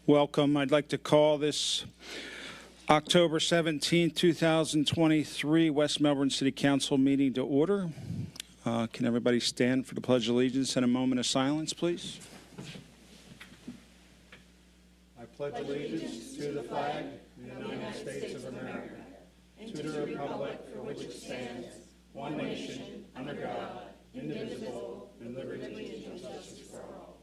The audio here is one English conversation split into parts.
Welcome. I'd like to call this October 17, 2023 West Melbourne City Council meeting to order. Can everybody stand for the Pledge of Allegiance and a moment of silence, please? I pledge allegiance to the flag of the United States of America and to the republic for which it stands, one nation, under God, indivisible, with liberty and justice for all.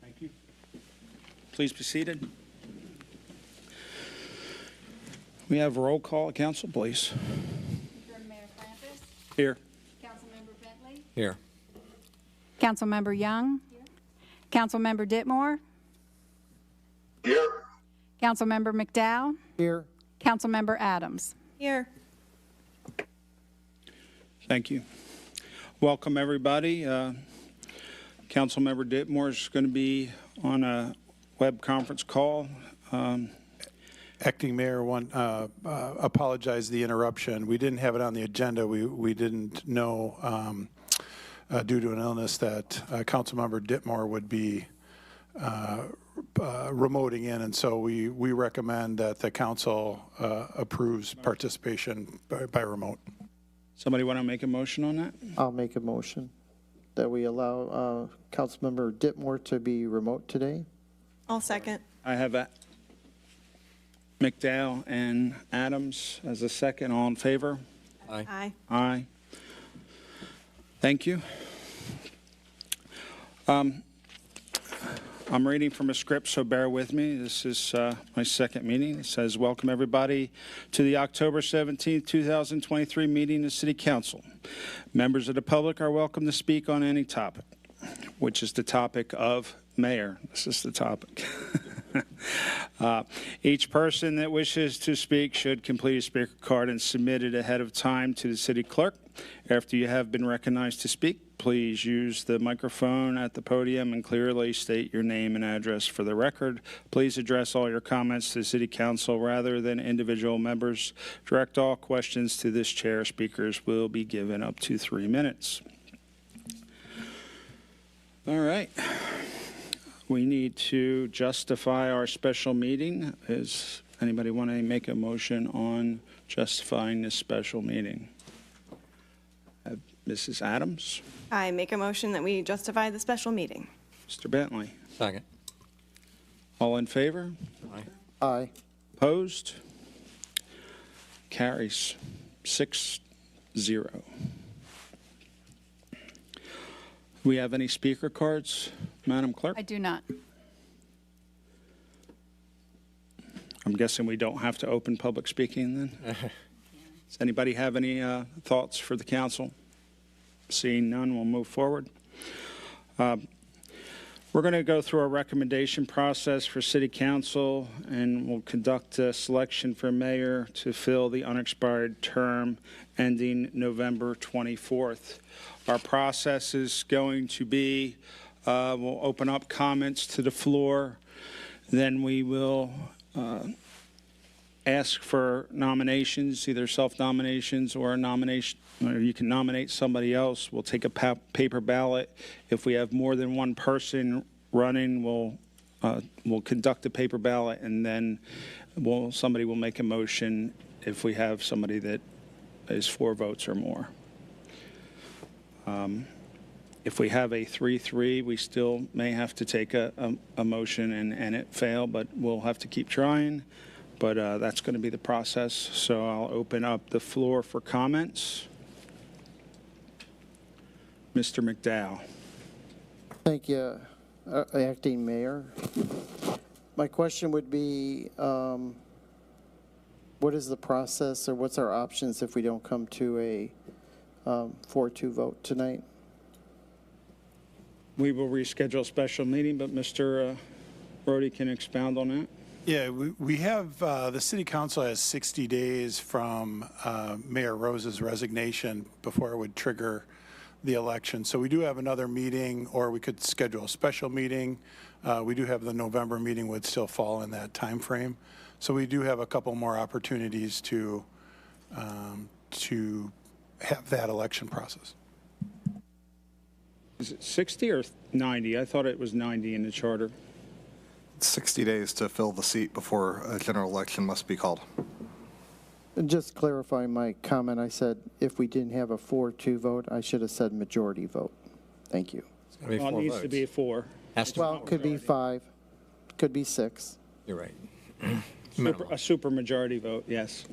Thank you. Please be seated. We have roll call. Council, please. Mayor Francis. Here. Councilmember Bentley. Here. Councilmember Young. Here. Councilmember Ditmore. Here. Councilmember McDowell. Here. Councilmember Adams. Here. Thank you. Welcome, everybody. Councilmember Ditmore is going to be on a web conference call. Acting Mayor, apologize the interruption. We didn't have it on the agenda. We didn't know due to an illness that Councilmember Ditmore would be remoting in, and so we recommend that the council approves participation by remote. Somebody want to make a motion on that? I'll make a motion that we allow Councilmember Ditmore to be remote today. I'll second. I have McDowell and Adams as a second. All in favor? Aye. Aye. Thank you. I'm reading from a script, so bear with me. This is my second meeting. It says, welcome everybody to the October 17, 2023 meeting of City Council. Members of the public are welcome to speak on any topic, which is the topic of mayor. This is the topic. Each person that wishes to speak should complete a speaker card and submit it ahead of time to the city clerk. After you have been recognized to speak, please use the microphone at the podium and clearly state your name and address for the record. Please address all your comments to the city council rather than individual members. Direct all questions to this chair. Speakers will be given up to 3 minutes. All right. We need to justify our special meeting. Does anybody want to make a motion on justifying this special meeting? Mrs. Adams? I make a motion that we justify the special meeting. Mr. Bentley? Second. All in favor? Aye. Opposed? Carries 6-0. We have any speaker cards, Madam Clerk? I do not. I'm guessing we don't have to open public speaking then? Does anybody have any thoughts for the council? Seeing none, we'll move forward. We're going to go through a recommendation process for City Council, and we'll conduct a selection for mayor to fill the unexpired term ending November 24th. Our process is going to be, we'll open up comments to the floor, then we will ask for nominations, either self-nominations or a nomination, or you can nominate somebody else. We'll take a paper ballot. If we have more than one person running, we'll conduct a paper ballot, and then somebody will make a motion if we have somebody that is 4 votes or more. If we have a 3-3, we still may have to take a motion and it fail, but we'll have to keep trying. But that's going to be the process. So I'll open up the floor for comments. Mr. McDowell. Thank you, Acting Mayor. My question would be, what is the process or what's our options if we don't come to a 4-2 vote tonight? We will reschedule a special meeting, but Mr. Brody can expound on that. Yeah, we have, the city council has 60 days from Mayor Rose's resignation before it would trigger the election. So we do have another meeting, or we could schedule a special meeting. We do have the November meeting would still fall in that time frame. So we do have a couple more opportunities to have that election process. Is it 60 or 90? I thought it was 90 in the charter. 60 days to fill the seat before a general election must be called. And just clarifying my comment, I said if we didn't have a 4-2 vote, I should have said majority vote. Thank you. It's going to be Well, it 4 needs to votes. be a 4. Has to, Well, it could be 5, could be 6. you're right. A super majority vote, yes.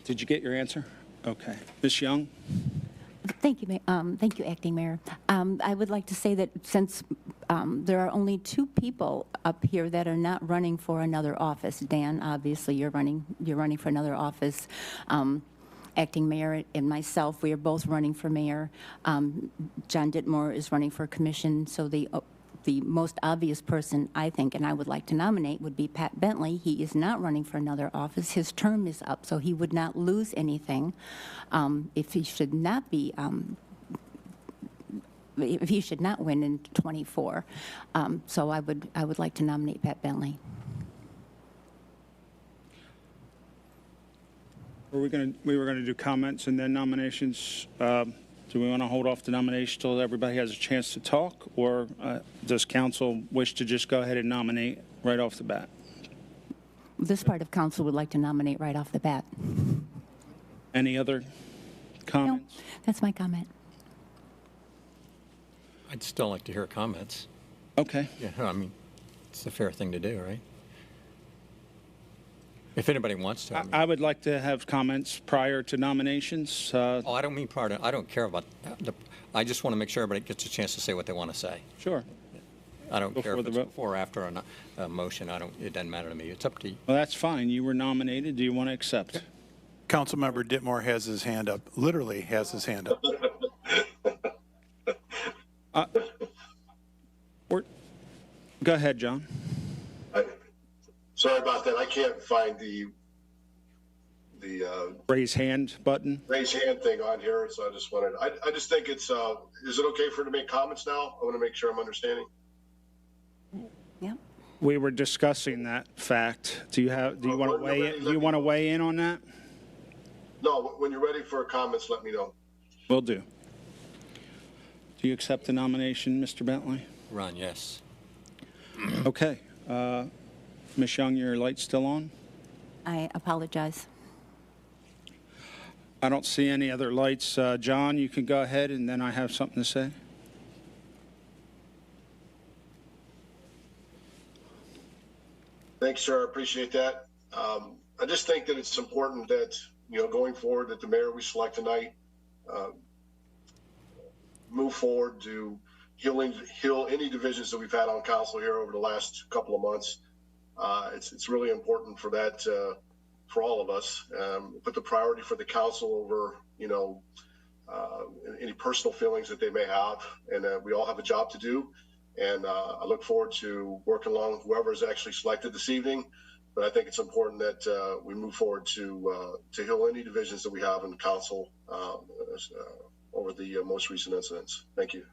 Did you get your answer? Okay. Ms. Young? Thank you, thank you, Acting Mayor. I would like to say that since there are only 2 people up here that are not running for another office, Dan, obviously you're running for another office. Acting Mayor and myself, we are both running for mayor. John Ditmore is running for commission, so the most obvious person, I think, and I would like to nominate would be Pat Bentley. He is not running for another office. His term is up, so he would not lose anything if he should not be, if he should not win in 24. So I would like to nominate Pat Bentley. We were going to do comments and then nominations. Do we want to hold off the nomination till everybody has a chance to talk, or does council wish to just go ahead and nominate right off the bat? This part of council would like to nominate right off the bat. Any other No, comments? that's my comment. I'd still like to hear comments. Okay. Yeah, I mean, it's the fair thing to do, right? If anybody wants to. I mean. I would like to have comments prior to nominations. Oh, I don't mean prior to, I don't care about, I just want to make sure everybody gets a chance to say what they want to say. Sure. I don't care Before if the it's vote. before or after a motion. It doesn't matter to me. It's up to you. Well, that's fine. You were nominated. Do you want to accept? Councilmember Ditmore has his hand up, literally has his hand up. Go ahead, John. Sorry about that. I can't find the Raise hand button. raise hand thing on here, so I just wanted, I just think it's, is it okay for her to make comments now? I want to make sure I'm understanding. Yeah. We were discussing that fact. Do you want to weigh in? Do you want to weigh in on that? No, when you're ready for comments, let me know. Will do. Do you accept the nomination, Mr. Bentley? Ron, yes. Okay. Ms. Young, your light's still on? I apologize. I don't see any other lights. John, you can go ahead, and then I have something to say. Thanks, sir. I appreciate that. I just think that it's important that, going forward, that the mayor we select tonight move forward to heal any divisions that we've had on council here over the last couple of months. It's really important for that, for all of us. Put the priority for the council over, any personal feelings that they may have. And we all have a job to do. And I look forward to working along whoever is actually selected this evening. But I think it's important that we move forward to heal any divisions that we have in council over the most recent incidents. Thank you.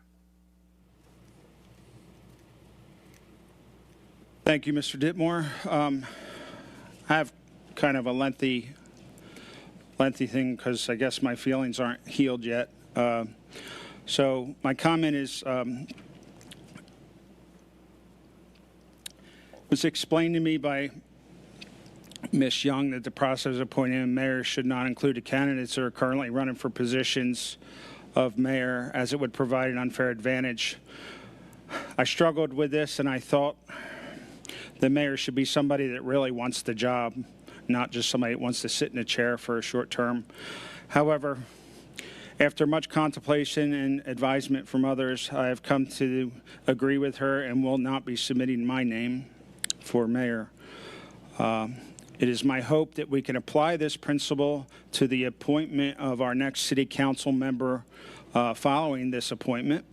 Thank you, Mr. Ditmore. I have kind of a lengthy thing because I guess my feelings aren't healed yet. So my comment is, was explained to me by Ms. Young that the process of appointing a mayor should not include the candidates that are currently running for positions of mayor, as it would provide an unfair advantage. I struggled with this, and I thought the mayor should be somebody that really wants the job, not just somebody that wants to sit in a chair for a short term. However, after much contemplation and advisement from others, I have come to agree with her and will not be submitting my name for mayor. It is my hope that we can apply this principle to the appointment of our next city council member following this appointment.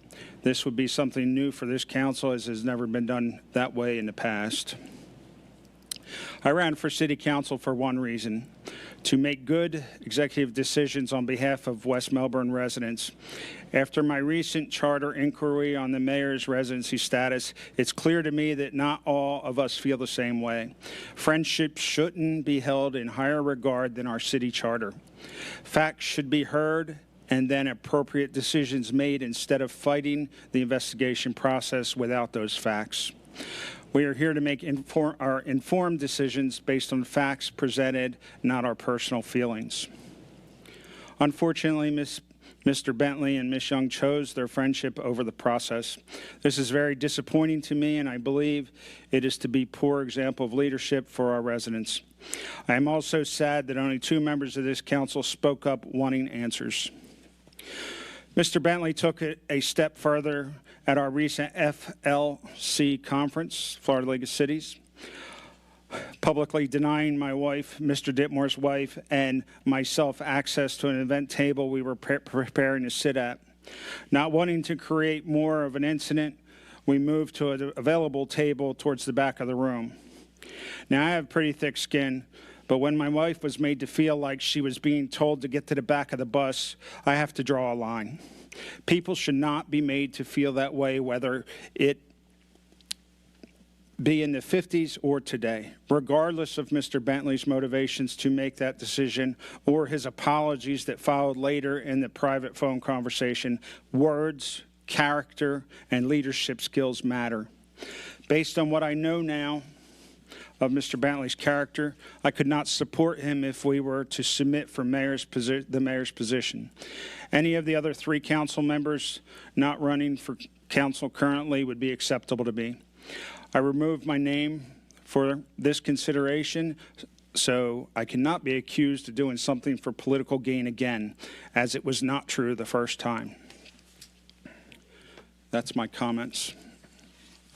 This would be something new for this council, as has never been done that way in the past. I ran for city council for one reason: to make good executive decisions on behalf of West Melbourne residents. After my recent charter inquiry on the mayor's residency status, it's clear to me that not all of us feel the same way. Friendships shouldn't be held in higher regard than our city charter. Facts should be heard and then appropriate decisions made instead of fighting the investigation process without those facts. We are here to make our informed decisions based on facts presented, not our personal feelings. Unfortunately, Mr. Bentley and Ms. Young chose their friendship over the process. This is very disappointing to me, and I believe it is to be poor example of leadership for our residents. I am also sad that only 2 members of this council spoke up wanting answers. Mr. Bentley took it a step further at our recent FLC conference, Florida League of Cities, publicly denying my wife, Mr. Ditmore's wife, and myself access to an event table we were preparing to sit at. Not wanting to create more of an incident, we moved to an available table towards the back of the room. Now, I have pretty thick skin, but when my wife was made to feel like she was being told to get to the back of the bus, I have to draw a line. People should not be made to feel that way, whether it be in the 50s or today. Regardless of Mr. Bentley's motivations to make that decision or his apologies that followed later in the private phone conversation, words, character, and leadership skills matter. Based on what I know now of Mr. Bentley's character, I could not support him if we were to submit for the mayor's position. Any of the other 3 council members not running for council currently would be acceptable to me. I removed my name for this consideration, so I cannot be accused of doing something for political gain again, as it was not true the first time. That's my comments.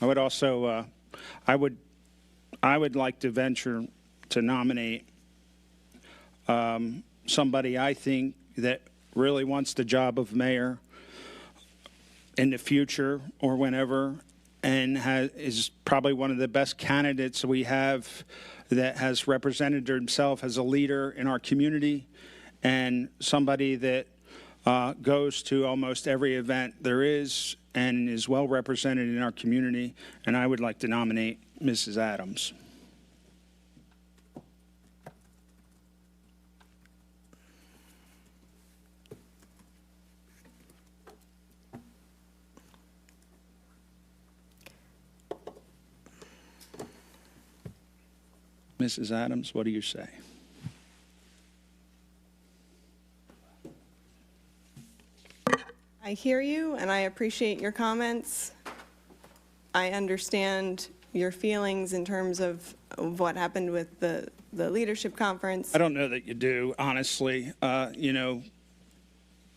I would also, I would like to venture to nominate somebody I think that really wants the job of mayor in the future or whenever, and is probably one of the best candidates we have that has represented himself as a leader in our community, and somebody that goes to almost every event there is and is well represented in our community. And I would like to nominate Mrs. Adams. Mrs. Adams, what do you say? I hear you, and I appreciate your comments. I understand your feelings in terms of what happened with the leadership conference. I don't know that you do, honestly. You know,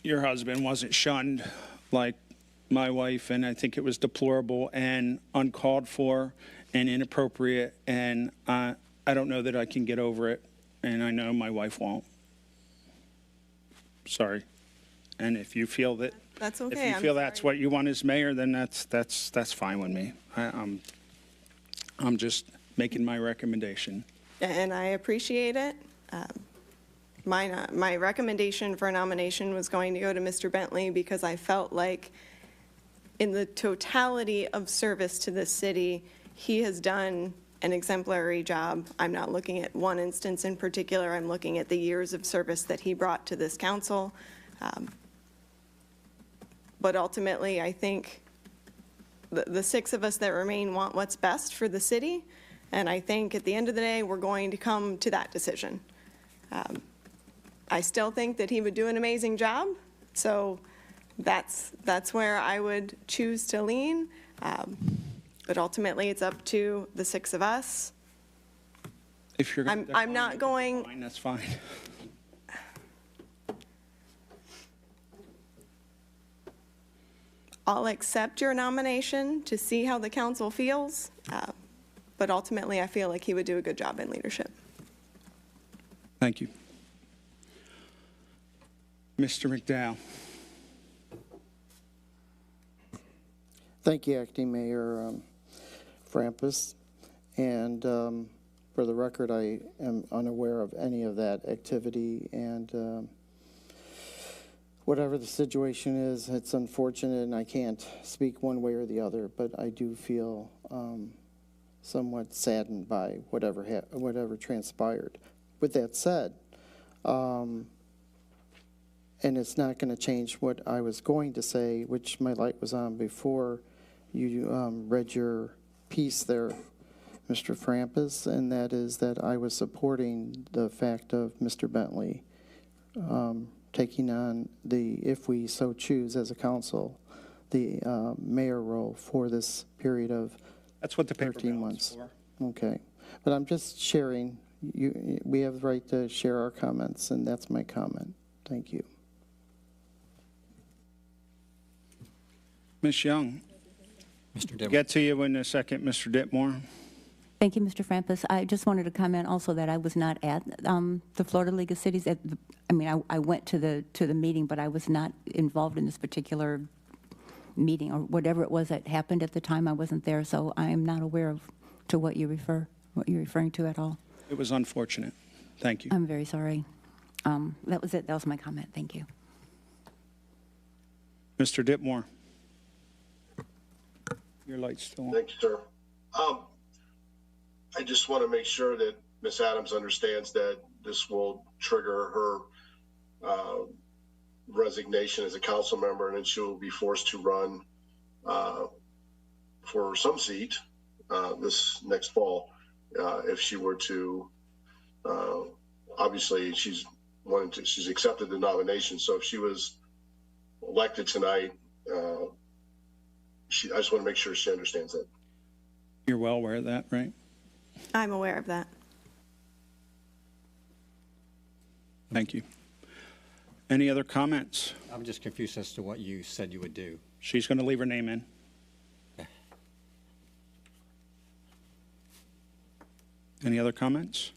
your husband wasn't shunned like my wife, and I think it was deplorable and uncalled for and inappropriate, and I don't know that I can get over it, and I know my wife won't. Sorry. And if you feel that, That's okay. if you feel that's what you want as mayor, then that's fine with me. I'm just making my recommendation. And I appreciate it. My recommendation for a nomination was going to go to Mr. Bentley because I felt like in the totality of service to this city, he has done an exemplary job. I'm not looking at one instance in particular. I'm looking at the years of service that he brought to this council. But ultimately, I think the 6 of us that remain want what's best for the city. And I think at the end of the day, we're going to come to that decision. I still think that he would do an amazing job. So that's where I would choose to lean. But ultimately, it's up to the 6 of us. If you're gonna I'm not going. decline, that's fine. I'll accept your nomination to see how the council feels, but ultimately, I feel like he would do a good job in leadership. Thank you. Mr. McDowell. Thank you, Acting Mayor Frampus. And For the record, I am unaware of any of that activity, and whatever the situation is, it's unfortunate, and I can't speak one way or the other, but I do feel somewhat saddened by whatever transpired. With that said, and it's not going to change what I was going to say, which my light was on before you read your piece there, Mr. Frampus, and that is that I was supporting the fact of Mr. Bentley taking on if we so choose as a council, the mayor role for this period of That's what the paper 13 ballot's months. for. Okay. But I'm just sharing. We have the right to share our comments, and that's my comment. Thank you. Ms. Young, Mr. Dimmock. get to you in a second, Mr. Ditmore. Thank you, Mr. Frampus. I just wanted to comment also that I was not at the Florida League of Cities. I went to the meeting, but I was not involved in this particular meeting or whatever it was that happened at the time. I wasn't there, so I am not aware of what you're referring to at all. It was unfortunate. Thank you. I'm very sorry. That was it. That was my comment. Thank you. Mr. Ditmore. Your light's still on. Thank you, sir. I just want to make sure that Ms. Adams understands that this will trigger her resignation as a council member, and then she will be forced to run for some seat this next fall if she were to. Obviously, she's accepted the nomination, so if she was elected tonight, I just want to make sure she understands that. You're well aware of that, right? I'm aware of that. Thank you. Any other comments? I'm just confused as to what you said you would do. She's going to leave her name in. Any other comments?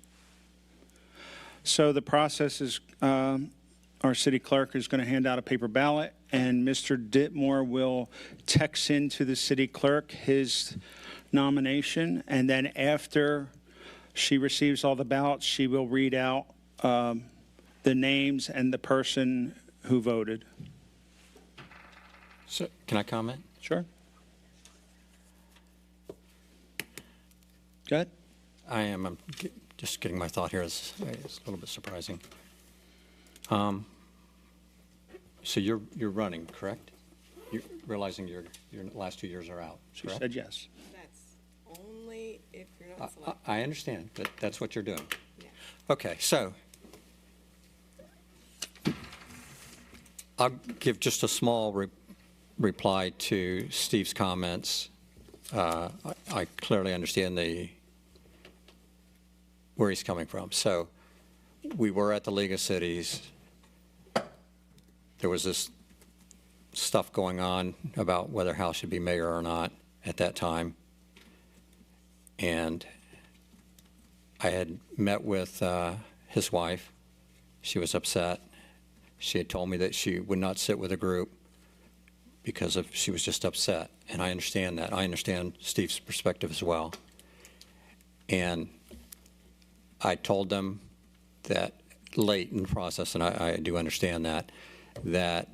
So the process is our city clerk is going to hand out a paper ballot, and Mr. Ditmore will text into the city clerk his nomination, and then after she receives all the ballots, she will read out the names and the person who voted. So, can I comment? Sure. Go ahead. I'm just getting my thought here. It's a little bit surprising. So you're running, correct? You're realizing your last 2 years are out, She correct? said yes. That's only if you're not selected. I understand, but that's what you're doing. Yeah. Okay, so I'll give just a small reply to Steve's comments. I clearly understand where he's coming from. So we were at the League of Cities. There was this stuff going on about whether House should be mayor or not at that time. And I had met with his wife. She was upset. She had told me that she would not sit with a group because she was just upset. And I understand that. I understand Steve's perspective as well. And I told them that late in the process, and I do understand that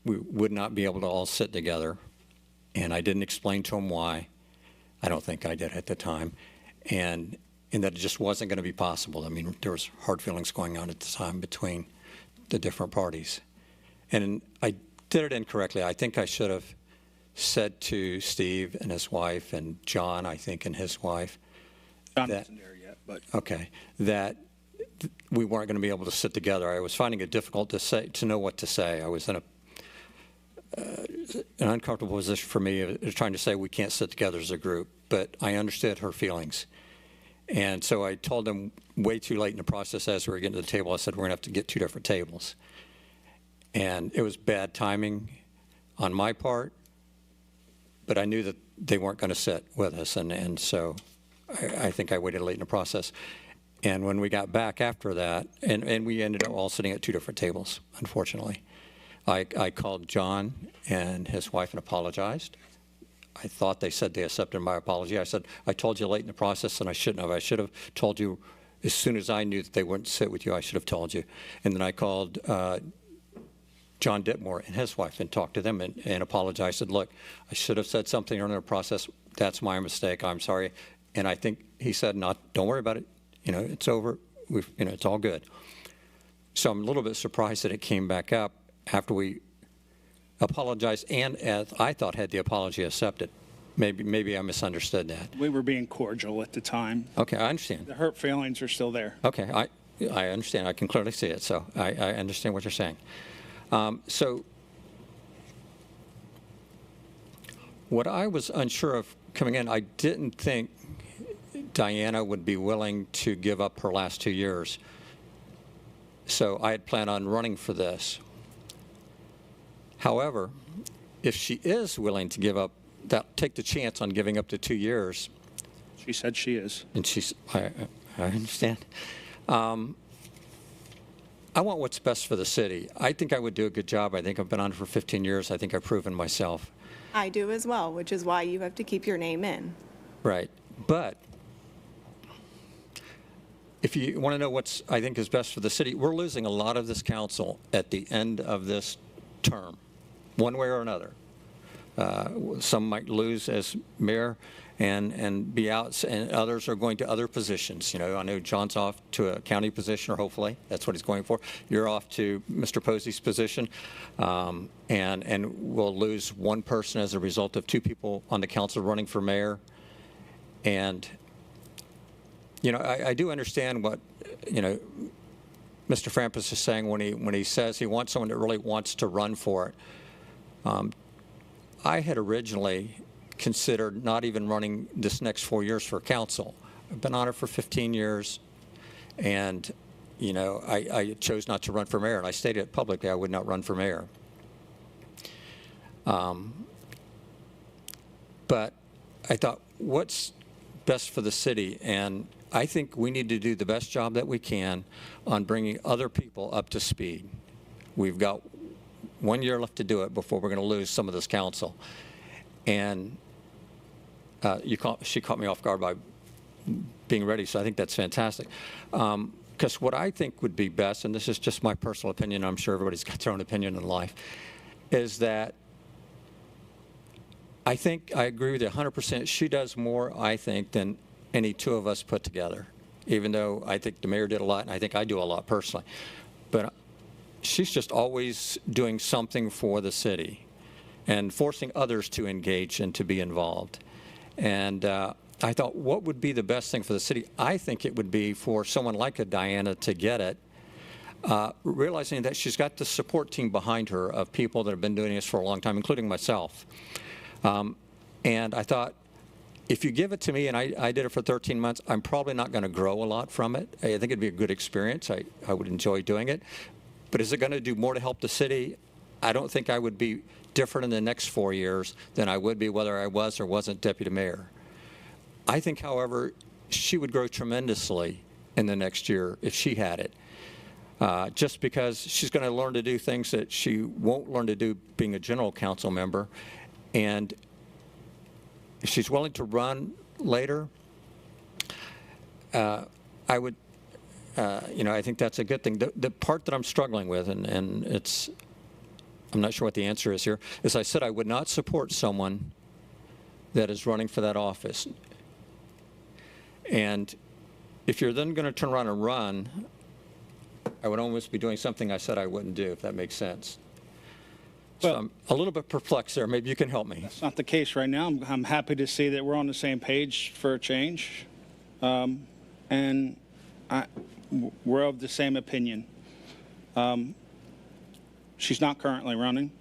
we would not be able to all sit together. And I didn't explain to them why. I don't think I did at the time. And that it just wasn't going to be possible. I mean, there was hard feelings going on at the time between the different parties. And I did it incorrectly. I think I should have said to Steve and his wife and John, I think, and his wife, John wasn't there yet, but okay, that we weren't going to be able to sit together. I was finding it difficult to know what to say. I was in an uncomfortable position for me, trying to say we can't sit together as a group, but I understood her feelings. And so I told them way too late in the process as we were getting to the table, I said, we're going to have to get 2 different tables. And it was bad timing on my part, but I knew that they weren't going to sit with us. And so I think I waited late in the process. And when we got back after that, and we ended up all sitting at 2 different tables, unfortunately, I called John and his wife and apologized. I thought they said they accepted my apology. I said, I told you late in the process, and I shouldn't have. I should have told you as soon as I knew that they wouldn't sit with you. I should have told you. And then I called John Ditmore and his wife and talked to them and apologized. I said, look, I should have said something during the process. That's my mistake. I'm sorry. And I think he said, don't worry about it. It's over. It's all good. So I'm a little bit surprised that it came back up after we apologized and, as I thought, had the apology accepted. Maybe I misunderstood that. We were being cordial at the time. Okay, I understand. The hurt feelings are still there. Okay, I understand. I can clearly see it, so I understand what you're saying. So what I was unsure of coming in, I didn't think Diana would be willing to give up her last 2 years. So I had planned on running for this. However, if she is willing to give up, take the chance on giving up to 2 years. She said she is. And I understand. I want what's best for the city. I think I would do a good job. I think I've been on it for 15 years. I think I've proven myself. I do as well, which is why you have to keep your name in. Right. But if you want to know what's, I think, is best for the city, we're losing a lot of this council at the end of this term, one way or another. Some might lose as mayor and be out, and others are going to other positions. I know John's off to a county position, or hopefully that's what he's going for. You're off to Mr. Posey's position, and we'll lose one person as a result of 2 people on the council running for mayor. And I do understand what Mr. Frampus is saying when he says he wants someone that really wants to run for it. I had originally considered not even running this next 4 years for council. I've been on it for 15 years, and I chose not to run for mayor, and I stated it publicly I would not run for mayor. But I thought, what's best for the city? And I think we need to do the best job that we can on bringing other people up to speed. We've got 1 year left to do it before we're going to lose some of this council. And she caught me off guard by being ready, so I think that's fantastic. Because what I think would be best, and this is just my personal opinion, I'm sure everybody's got their own opinion in life, is that I think I agree with you 100%. She does more, I think, than any 2 of us put together, even though I think the mayor did a lot, and I think I do a lot personally. But she's just always doing something for the city and forcing others to engage and to be involved. And I thought, what would be the best thing for the city? I think it would be for someone like a Diana to get it, realizing that she's got the support team behind her of people that have been doing this for a long time, including myself. And I thought, if you give it to me, and I did it for 13 months, I'm probably not going to grow a lot from it. I think it'd be a good experience. I would enjoy doing it. But is it going to do more to help the city? I don't think I would be different in the next 4 years than I would be whether I was or wasn't deputy mayor. I think, however, she would grow tremendously in the next year if she had it. Just because she's going to learn to do things that she won't learn to do being a general council member. And if she's willing to run later, I would, I think that's a good thing. The part that I'm struggling with, and I'm not sure what the answer is here, is I said I would not support someone that is running for that office. And if you're then going to turn around and run, I would almost be doing something I said I wouldn't do, if that makes sense. So Well, I'm a little bit perplexed there. Maybe you can help me. It's not the case right now. I'm happy to see that we're on the same page for a change. And we're of the same opinion. She's not currently running.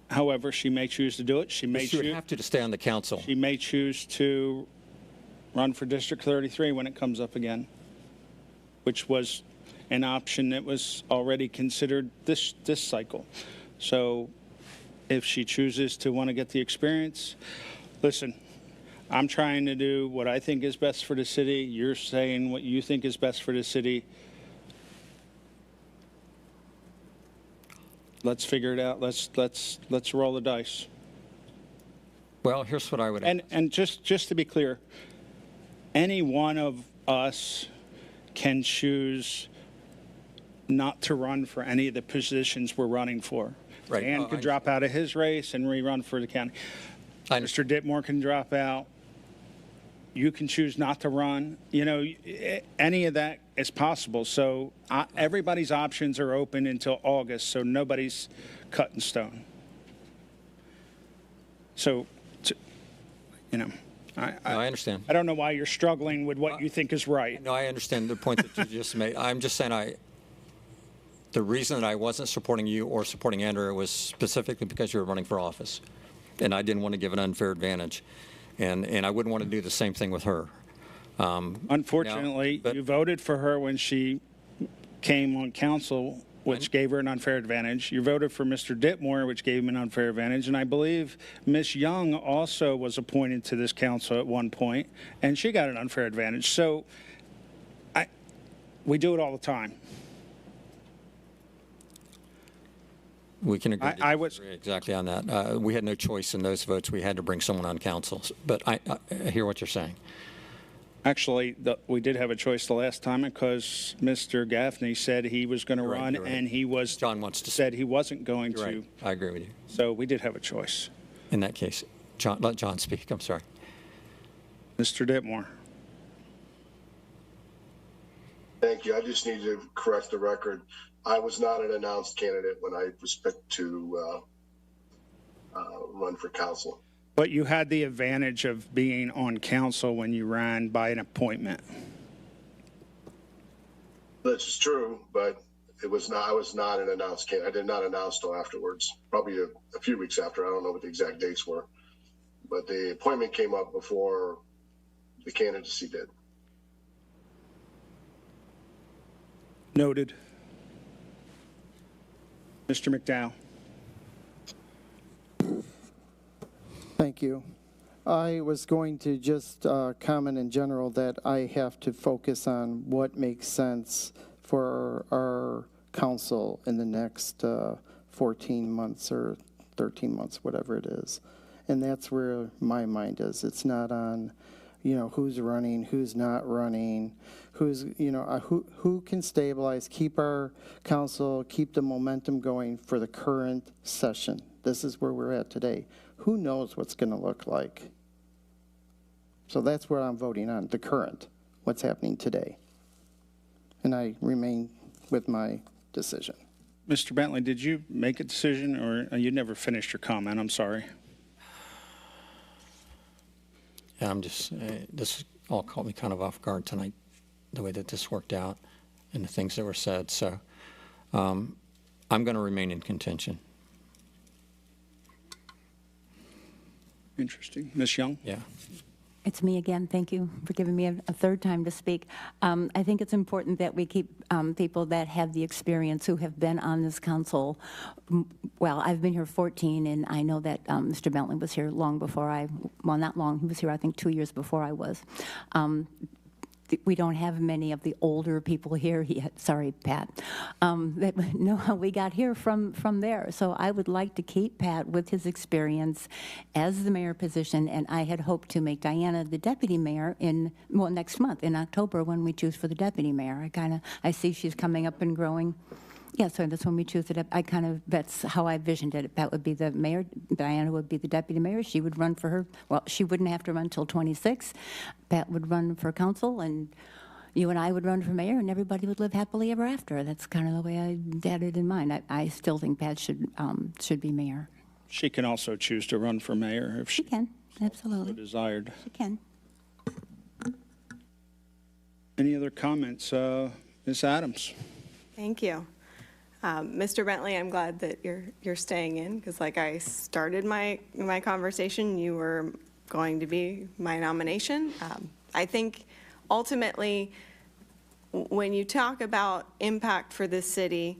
However, she may choose to do it. She may She would have to stay on the council. She may choose to run for District 33 when it comes up again, which was an option that was already considered this cycle. So if she chooses to want to get the experience, listen, I'm trying to do what I think is best for the city. You're saying what you think is best for the city. let's figure it out. Let's roll the dice. Well, here's what I would ask. And just to be clear, any one of us can choose not to run for any of the positions we're running for. Right. Dan Oh, could I- drop out of his race and rerun for the county. I Mr. Ditmore can drop out. You can choose not to run. You know, any of that is possible. So everybody's options are open until August, so nobody's cut in stone. So, you know, I understand. I don't know why you're struggling with what you think is right. No, I understand the point that you just made. I'm just saying the reason that I wasn't supporting you or supporting Andrea was specifically because you were running for office. And I didn't want to give an unfair advantage. And I wouldn't want to do the same thing with her. Unfortunately, but- you voted for her when she came on council, which gave her an unfair advantage. You voted for Mr. Ditmore, which gave him an unfair advantage. And I believe Ms. Young also was appointed to this council at one point, and she got an unfair advantage. So we do it all the time. We can agree I to was- disagree exactly on that. We had no choice in those votes. We had to bring someone on council. But I hear what you're saying. Actually, we did have a choice the last time because Mr. Gaffney said he was going to You're right, run, you're right. and he was John wants to said he wasn't going You're to. right. I agree with you. So we did have a choice. In that case, let John speak. I'm sorry. Mr. Ditmore. Thank you. I just need to correct the record. I was not an announced candidate when I was picked to run for council. But you had the advantage of being on council when you ran by an appointment. This is true, but it was not. I was not an announced candidate. I did not announce till afterwards, probably a few weeks after. I don't know what the exact dates were, but the appointment came up before the candidacy did. Noted. Mr. McDowell. Thank you. I was going to just comment in general that I have to focus on what makes sense for our council in the next 14 months or 13 months, whatever it is. And that's where my mind is. It's not on, who's running, who's not running, who can stabilize, keep our council, keep the momentum going for the current session. This is where we're at today. Who knows what's going to look like? So that's what I'm voting on, the current, what's happening today. And I remain with my decision. Mr. Bentley, did you make a decision, or you never finished your comment? I'm sorry. Yeah, I'm just, this all caught me kind of off guard tonight, the way that this worked out and the things that were said. So I'm going to remain in contention. Interesting. Ms. Young? Yeah. It's me again. Thank you for giving me a third time to speak. I think it's important that we keep people that have the experience, who have been on this council. Well, I've been here 14, and I know that Mr. Bentley was here long before well, not long. He was here, I think, 2 years before I was. We don't have many of the older people here yet. Sorry, Pat. That know how we got here from there. So I would like to keep Pat with his experience as the mayor position, and I had hoped to make Diana the deputy mayor next month in October when we choose for the deputy mayor. I see she's coming up and growing. Yeah, so that's when we choose it. That's how I visioned it. Pat would be the mayor, Diana would be the deputy mayor. She would run for her, well, she wouldn't have to run until 26. Pat would run for council, and you and I would run for mayor, and everybody would live happily ever after. That's kind of the way I had it in mind. I still think Pat should be mayor. She can also choose to run for mayor if She she can, so absolutely. desired. She can. Any other comments? Ms. Adams? Thank you. Mr. Bentley, I'm glad that you're staying in, because like I started my conversation, you were going to be my nomination. I think ultimately, when you talk about impact for this city,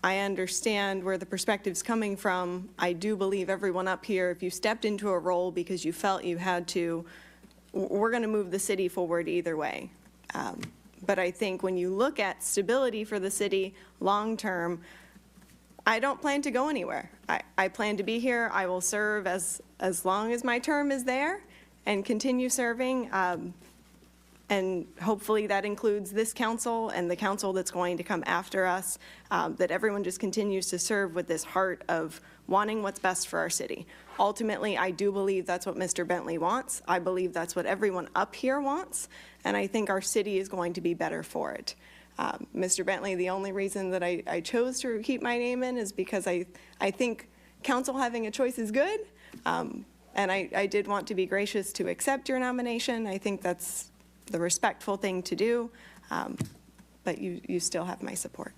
I understand where the perspective's coming from. I do believe everyone up here, if you stepped into a role because you felt you had to, we're going to move the city forward either way. But I think when you look at stability for the city long-term, I don't plan to go anywhere. I plan to be here. I will serve as long as my term is there and continue serving. And hopefully that includes this council and the council that's going to come after us, that everyone just continues to serve with this heart of wanting what's best for our city. Ultimately, I do believe that's what Mr. Bentley wants. I believe that's what everyone up here wants, and I think our city is going to be better for it. Mr. Bentley, the only reason that I chose to keep my name in is because I think council having a choice is good, and I did want to be gracious to accept your nomination. I think that's the respectful thing to do, but you still have my support.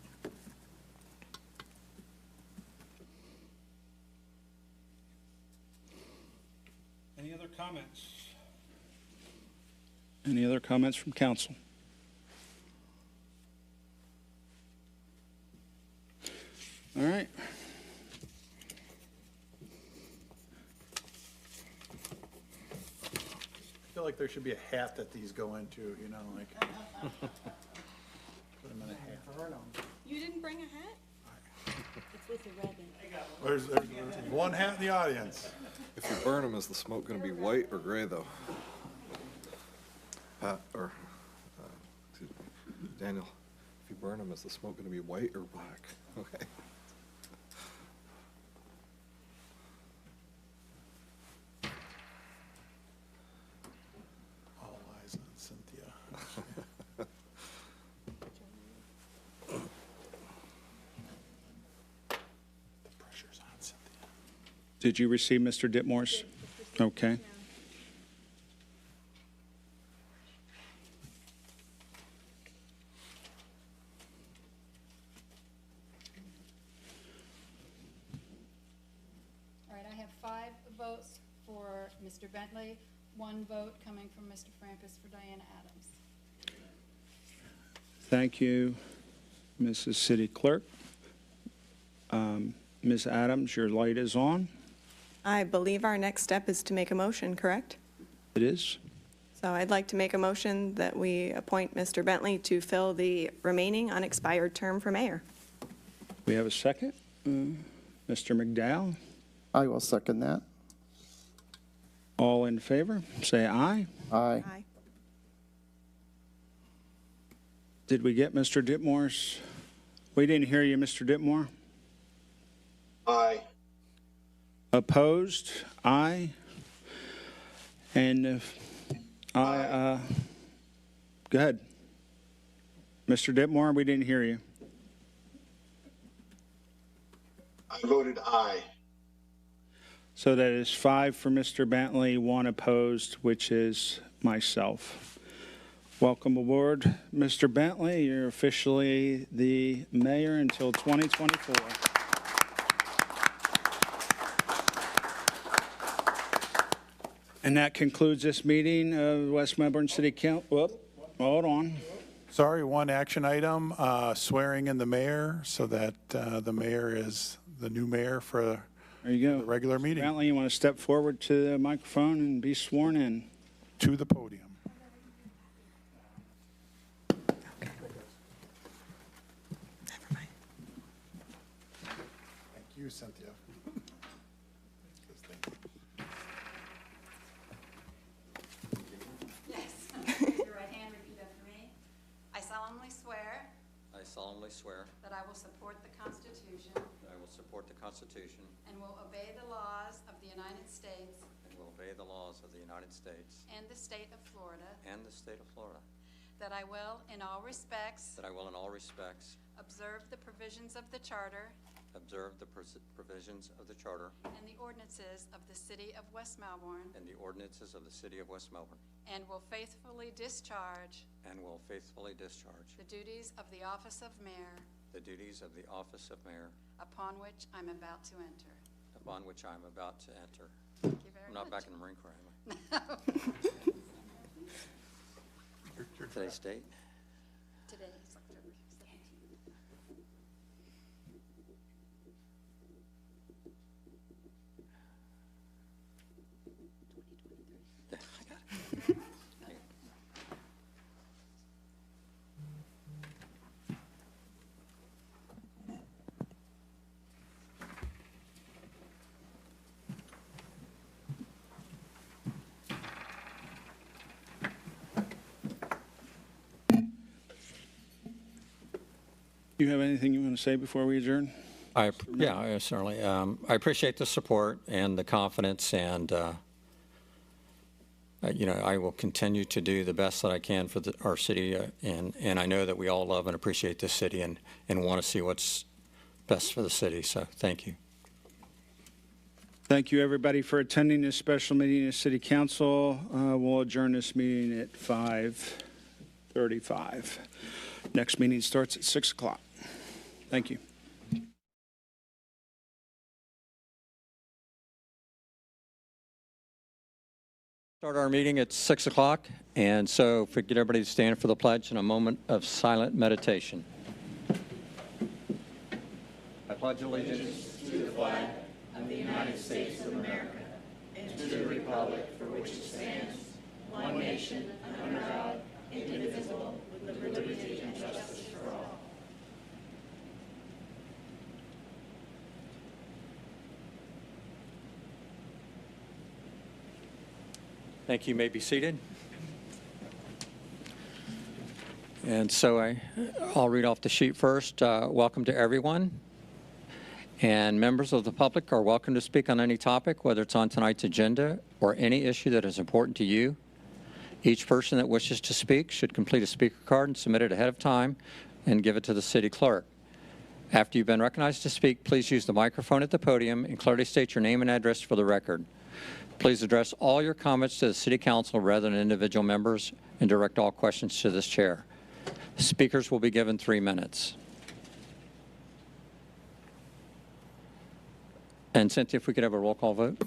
Any other comments? Any other comments from council? All right. I feel like there should be a hat that these go into, you know, like. Put them in a hat. You didn't bring a hat? There's one hat in the audience. If you burn them, is the smoke going to be white or gray, though? Pat, or, excuse me, Daniel, if you burn them, is the smoke going to be white or black? Okay. All eyes on Cynthia. The pressure's on Cynthia. Did you receive Mr. Ditmore's? Okay. All right, I have 5 votes for Mr. Bentley, 1 vote coming from Mr. Frampus for Diana Adams. Thank you, Mrs. City Clerk. Ms. Adams, your light is on. I believe our next step is to make a motion, correct? It is. So I'd like to make a motion that we appoint Mr. Bentley to fill the remaining unexpired term for mayor. We have a second. Mr. McDowell, I will second that. all in favor, say aye. Aye. Aye. Did we get Mr. Ditmore's? We didn't hear you, Mr. Ditmore. Aye. Opposed? Aye. And if go ahead. Mr. Ditmore, we didn't hear you. I voted aye. So that is 5 for Mr. Bentley, 1 opposed, which is myself. Welcome aboard, Mr. Bentley. You're officially the mayor until 2024. And that concludes this meeting of West Melbourne City Council. Whoop, hold on. Sorry, one action item, swearing in the mayor so that the mayor is the new mayor for There you the go. regular meeting. Bentley, you want to step forward to the microphone and be sworn in? To the podium. Never mind. Thank you, Cynthia. Yes. Your right hand, repeat after me. I solemnly swear I solemnly swear that I will support the Constitution that I will support the Constitution and will obey the laws of the United States and will obey the laws of the United States and the state of Florida, and the state of Florida, that I will, in all respects, that I will in all respects observe the provisions of the Charter observe the provisions of the Charter and the ordinances of the City of West Melbourne, and the ordinances of the City of West Melbourne, and will faithfully discharge and will faithfully discharge the duties of the office of mayor the duties of the office of mayor upon which I'm about to enter. upon which I am about to enter. Thank you very I'm much. not back in the Marine Corps, am I? Today's date? Today is October 17th. Yeah, I got it. You have anything you want to say before we adjourn? Yeah, I certainly. I appreciate the support and the confidence, and I will continue to do the best that I can for our city, and I know that we all love and appreciate this city and want to see what's best for the city. So thank you. Thank you, everybody, for attending this special meeting of City Council. We'll adjourn this meeting at 5:35. Next meeting starts at 6 o'clock. Thank you. Start our meeting at 6 o'clock, and so if we get everybody to stand for the pledge in a moment of silent meditation. I pledge allegiance to the flag of the United States of America and to the republic for which it stands, one nation, under God, indivisible, with liberty and justice for all. Thank you. You may be seated. And so I'll read off the sheet first. Welcome to everyone. And members of the public are welcome to speak on any topic, whether it's on tonight's agenda or any issue that is important to you. Each person that wishes to speak should complete a speaker card and submit it ahead of time and give it to the city clerk. After you've been recognized to speak, please use the microphone at the podium and clearly state your name and address for the record. Please address all your comments to the City Council rather than individual members and direct all questions to this chair. Speakers will be given 3 minutes. And Cynthia, if we could have a roll call vote.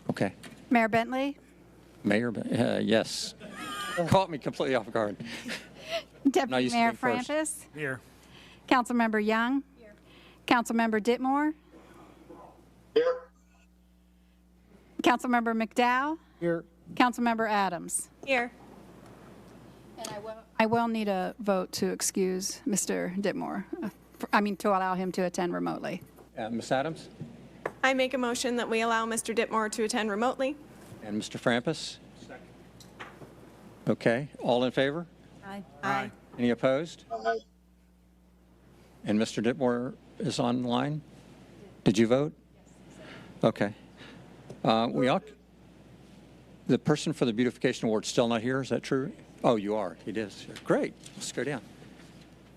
Okay. Mayor Bentley? Mayor, yes. Caught me completely off guard. Deputy Mayor Francis? Here. Councilmember Young? Here. Councilmember Ditmore? Here. Councilmember McDowell? Here. Councilmember Adams? Here. And I will need a vote to excuse Mr. Ditmore. To allow him to attend remotely. Ms. Adams I make a motion that we allow Mr. Ditmore to attend remotely. and Mr. Frampus? Okay. All in favor? Aye. Any opposed? Aye. And Mr. Ditmore is online? Did you vote? Okay. The person for the beautification award still not here, is that true? Oh, you are. It is. Great. Let's go down.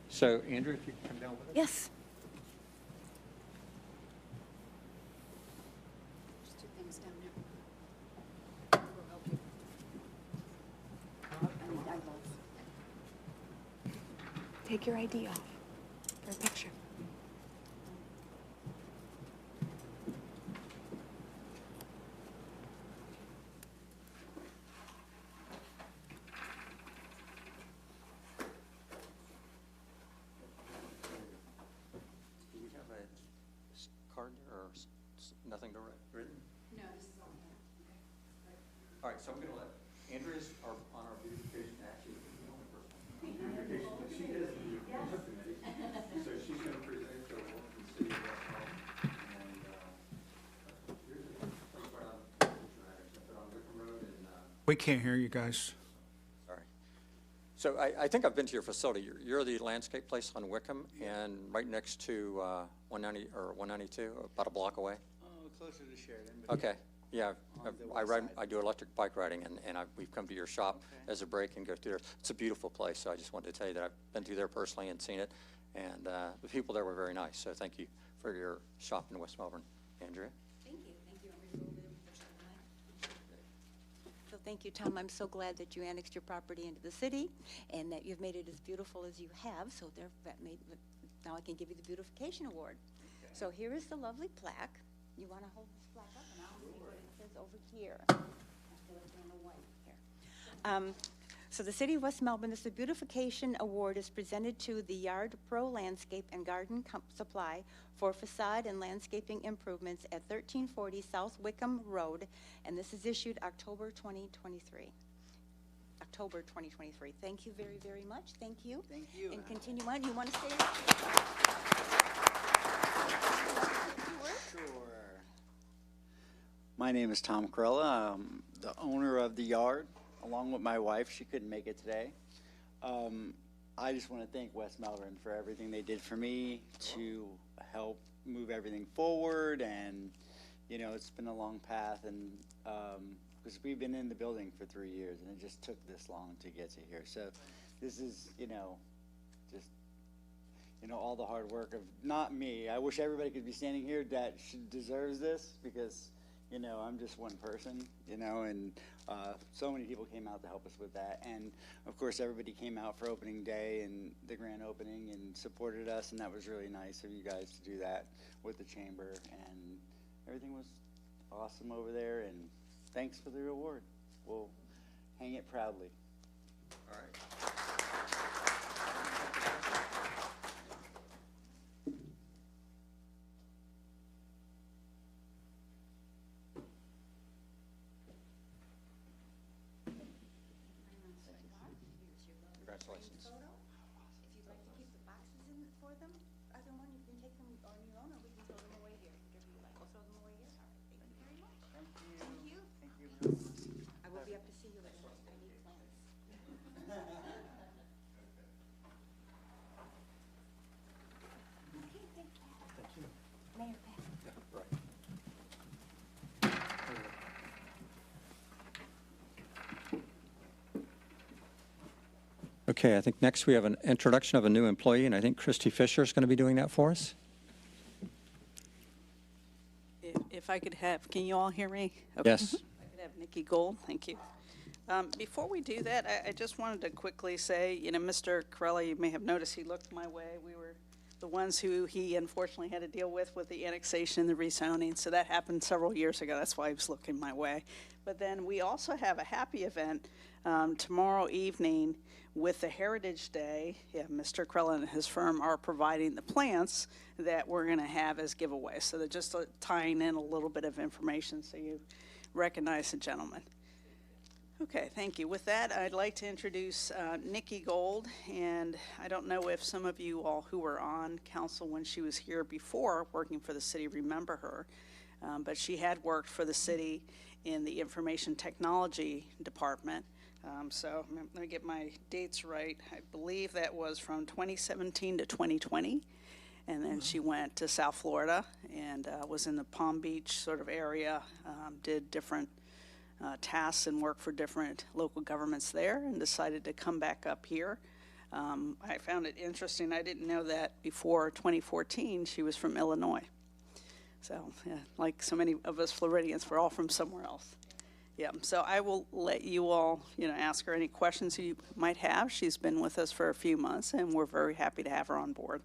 So, Andrew, if you can come down with us. Yes. Just 2 things down there. Take your ID off for a picture. Do we have a card or nothing to written? No, this is all done. All right, so I'm going to let Andrea's on our beautification, actually, the only person. Beautification, but she is the beautification committee. So she's going to present to the city of West Palm. And here's the place where I'm on Wickham Road and We can't hear you guys. sorry. So I think I've been to your facility. You're the landscape place on Wickham and right next to 190 or 192, about a block away. Oh, closer to Sheridan. Okay, yeah, On the I west ride, side. I do electric bike riding, and we've come to your shop as a break and go through there. It's a beautiful place, so I just wanted to tell you that I've been through there personally and seen it, and the people there were very nice, so thank you for your shop in West Melbourne. Andrea? Thank you. So thank you, Tom. I'm so glad that you annexed your property into the city and that you've made it as beautiful as you have. So now I can give you the beautification award. So here is the lovely plaque. You want to hold this plaque up and I'll see what it says over here. On the white here. So the City of West Melbourne, this Beautification Award is presented to the Yard Pro Landscape and Garden Supply for facade and landscaping improvements at 1340 South Wickham Road, and this is issued October 2023. October 2023. Thank you very, very much. Thank you. Thank you. And continue on. You want to stay? Sure. My name is Tom Corella. I'm the owner of the yard, along with my wife. She couldn't make it today. I just want to thank West Melbourne for everything they did for me to help move everything forward. And, you know, it's been a long path, and because we've been in the building for 3 years, and it just took this long to get to here. So this is, you know, just, you know, all the hard work of not me. I wish everybody could be standing here that deserves this, because, you know, I'm just one person, you know, and so many people came out to help us with that. And of course, everybody came out for opening day and the grand opening and supported us, and that was really nice of you guys to do that with the chamber. And everything was awesome over there, and thanks for the award. We'll hang it proudly. All right. Congratulations. If you'd like to keep the boxes in for them, either one, you can take them on your own, or we can throw them away here, whichever you like. We'll throw them away here. All right, thank you very much. Thank you. Thank you. I will be up to see you later. I need plans. Okay, thank you. Thank you. Mayor, back. Okay, I think next we have an introduction of a new employee, and I think Christy Fisher is going to be doing that for us. If I could have, can you all hear me? Okay. Yes. I could have Nikki Gold, thank you. Before we do that, I just wanted to quickly say, you know, Mr. Corella, you may have noticed he looked my way. We were the ones who he unfortunately had to deal with the annexation and the rezoning, so that happened several years ago. That's why he was looking my way. But then we also have a happy event tomorrow evening with the Heritage Day. Yeah, Mr. Corella and his firm are providing the plants that we're going to have as giveaways. So they're just tying in a little bit of information so you recognize the gentleman. Okay, thank you. With that, I'd like to introduce Nikki Gold, and I don't know if some of you all who were on council when she was here before working for the city remember her, but she had worked for the city in the information technology department. So let me get my dates right. I believe that was from 2017 to 2020, and then she went to South Florida and was in the Palm Beach sort of area, did different tasks and work for different local governments there, and decided to come back up here. I found it interesting. I didn't know that before 2014 she was from Illinois. So yeah, like so many of us Floridians, we're all from somewhere else. Yeah, so I will let you all, you know, ask her any questions you might have. She's been with us for a few months, and we're very happy to have her on board.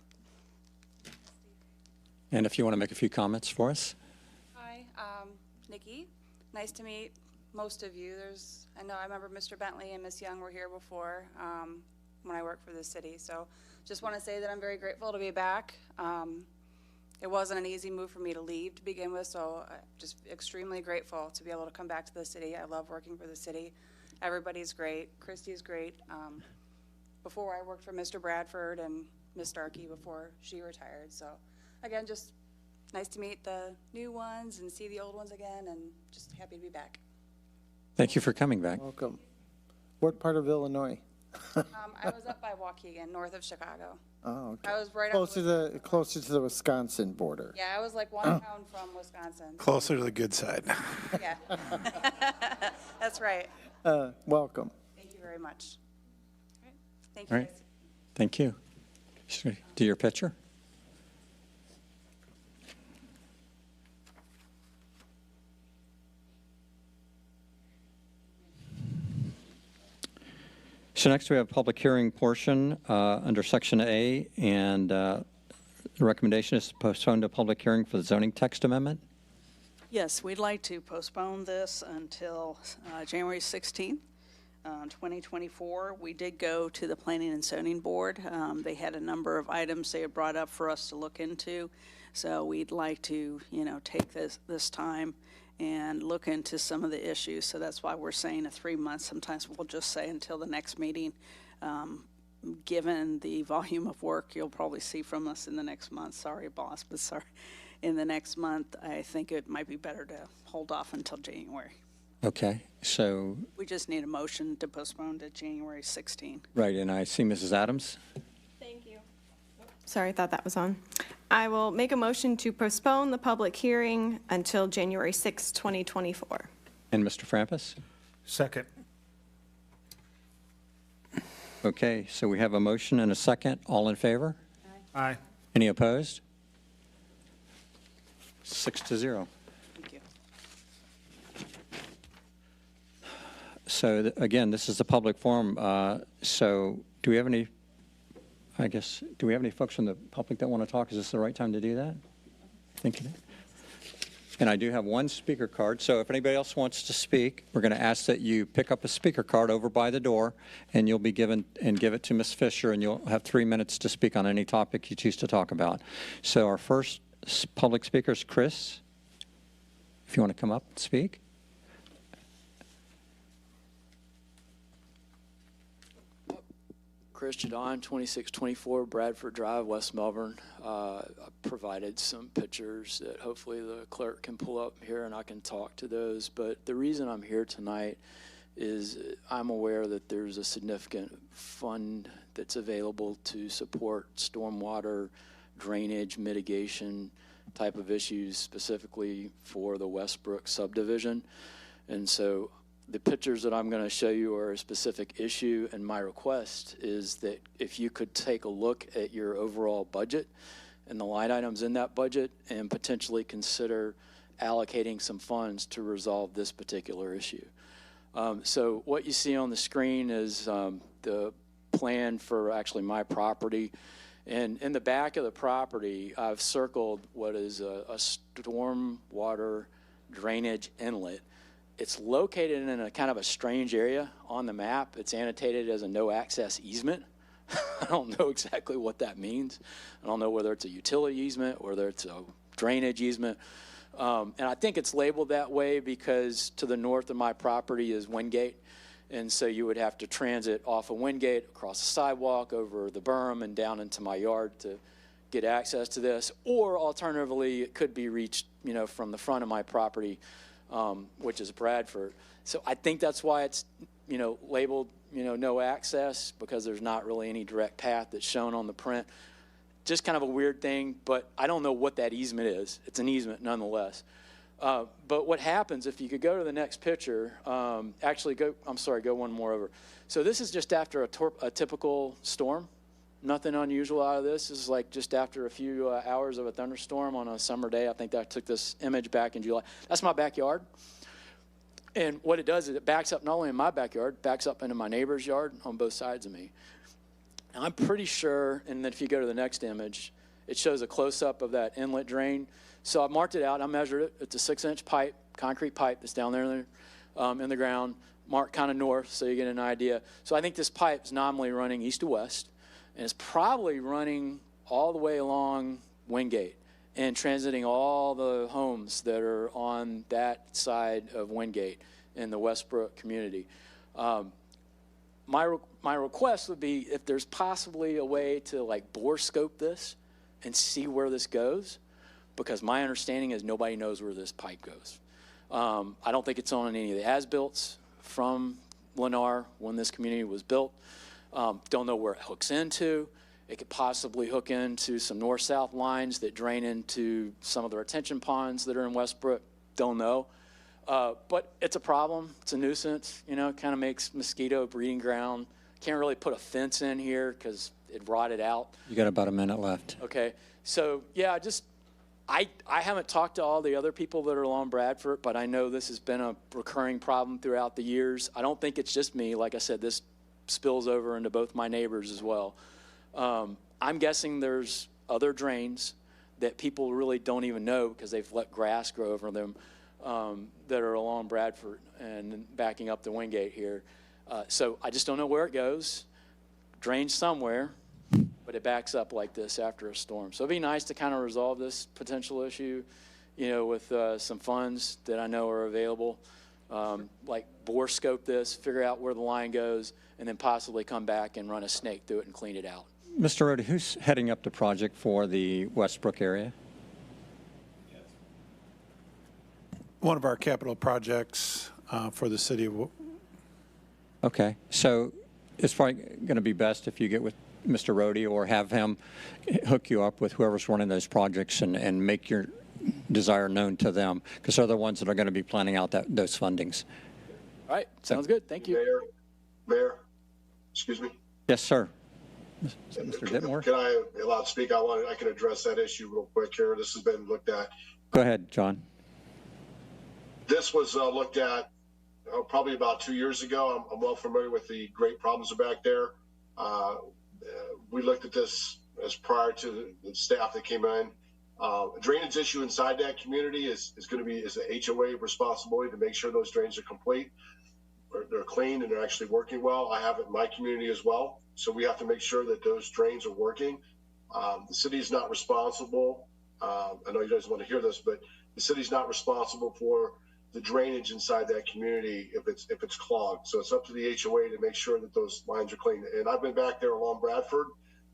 And if you want to make a few comments for us. Hi, Nikki. Nice to meet most of you. I remember Mr. Bentley and Ms. Young were here before when I worked for the city. So just want to say that I'm very grateful to be back. It wasn't an easy move for me to leave to begin with, so I'm just extremely grateful to be able to come back to the city. I love working for the city. Everybody's great. Christy's great. Before I worked for Mr. Bradford and Ms. Starkey before she retired. So again, just nice to meet the new ones and see the old ones again, and just happy to be back. Thank you for coming back. Welcome. What part of Illinois? I was up by Waukegan, north of Chicago. Oh, okay. I was right closer to the Wisconsin border. Yeah, I was like one town from Wisconsin. Closer to the good side. Yeah. That's right. Welcome. Thank you very much. All right. Thank All you, right. guys. Thank you. Should we do your picture? So next we have a public hearing portion under Section A, and the recommendation is to postpone to public hearing for the zoning text amendment. Yes, we'd like to postpone this until January 16th, 2024. We did go to the Planning and Zoning Board. They had a number of items they had brought up for us to look into. So we'd like to, you know, take this time and look into some of the issues. So that's why we're saying 3 months. Sometimes we'll just say until the next meeting. Given the volume of work you'll probably see from us in the next month. Sorry, boss, but sorry. In the next month, I think it might be better to hold off until January. Okay, so, We just need a motion to postpone to January 16. right, and I see Mrs. Adams. Thank you. Sorry, I thought that was on. I will make a motion to postpone the public hearing until January 6, 2024. And Mr. Frampus? Second. Okay, so we have a motion and a second. All in favor? Aye. Any opposed? 6-0. Thank you. So again, this is a public forum. So do we have any, I guess, do we have any folks from the public that want to talk? Is this the right time to do that? Think it is. And I do have one speaker card. So if anybody else wants to speak, we're going to ask that you pick up a speaker card over by the door, and you'll be given and give it to Ms. Fisher, and you'll have 3 minutes to speak on any topic you choose to talk about. So our first public speaker is Chris. If you want to come up and speak. Chris Jadon, 2624 Bradford Drive, West Melbourne. I provided some pictures that hopefully the clerk can pull up here and I can talk to those. But the reason I'm here tonight is I'm aware that there's a significant fund that's available to support stormwater drainage mitigation type of issues, specifically for the Westbrook subdivision. And so the pictures that I'm going to show you are a specific issue, and my request is that if you could take a look at your overall budget and the line items in that budget and potentially consider allocating some funds to resolve this particular issue. So what you see on the screen is the plan for actually my property. And in the back of the property, I've circled what is a storm water drainage inlet. It's located in a kind of a strange area on the map. It's annotated as a no-access easement. I don't know exactly what that means. I don't know whether it's a utility easement or whether it's a drainage easement. And I think it's labeled that way because to the north of my property is Wingate. And so you would have to transit off of Wingate, across the sidewalk, over the berm, and down into my yard to get access to this. Or alternatively, it could be reached, from the front of my property, which is Bradford. So I think that's why it's, labeled, no access, because there's not really any direct path that's shown on the print. Just kind of a weird thing, but I don't know what that easement is. It's an easement nonetheless. But what happens, if you could go to the next picture, go one more over. So this is just after a typical storm. Nothing unusual out of this. This is like just after a few hours of a thunderstorm on a summer day. I think I took this image back in July. That's my backyard. And what it does is it backs up not only in my backyard, backs up into my neighbor's yard on both sides of me. And I'm pretty sure, and then if you go to the next image, it shows a close-up of that inlet drain. So I marked it out. I measured it. It's a 6-inch pipe, concrete pipe that's down there in the ground, marked kind of north so you get an idea. So I think this pipe is nominally running east to west, and it's probably running all the way along Wingate and transiting all the homes that are on that side of Wingate in the Westbrook community. My request would be if there's possibly a way to bore scope this and see where this goes, because my understanding is nobody knows where this pipe goes. I don't think it's on any of the as-builts from Lennar when this community was built. Don't know where it hooks into. It could possibly hook into some north-south lines that drain into some of the retention ponds that are in Westbrook. Don't know. But it's a problem. It's a nuisance. It kind of makes mosquito breeding ground. Can't really put a fence in here because it rotted out. You got about a minute left. Okay. So, yeah, I haven't talked to all the other people that are along Bradford, but I know this has been a recurring problem throughout the years. I don't think it's just me. Like I said, this spills over into both my neighbors as well. I'm guessing there's other drains that people really don't even know because they've let grass grow over them that are along Bradford and backing up the Wingate here. So I just don't know where it goes. Drains somewhere, but it backs up like this after a storm. So it'd be nice to kind of resolve this potential issue, with some funds that I know are available. Like bore scope this, figure out where the line goes, and then possibly come back and run a snake through it and clean it out. Mr. Rode, who's heading up the project for the Westbrook area? One of our capital projects for the city of. Okay, so it's probably going to be best if you get with Mr. Rhodey or have him hook you up with whoever's running those projects and make your desire known to them, because they're the ones that are going to be planning out those fundings. All right, sounds good. Thank you. Mayor, excuse me. Yes, sir. Mr. Ditmore? Can I be allowed to speak? I can address that issue real quick here. This has been looked at. Go ahead, John. This was looked at probably about 2 years ago. I'm well familiar with the great problems back there. We looked at this as prior to the staff that came in. Drainage issue inside that community is going to be the HOA responsibility to make sure those drains are complete, or they're clean, and they're actually working well. I have it in my community as well. So we have to make sure that those drains are working. The city is not responsible. I know you guys want to hear this, but the city's not responsible for the drainage inside that community if it's clogged. So it's up to the HOA to make sure that those lines are clean. And I've been back there along Bradford.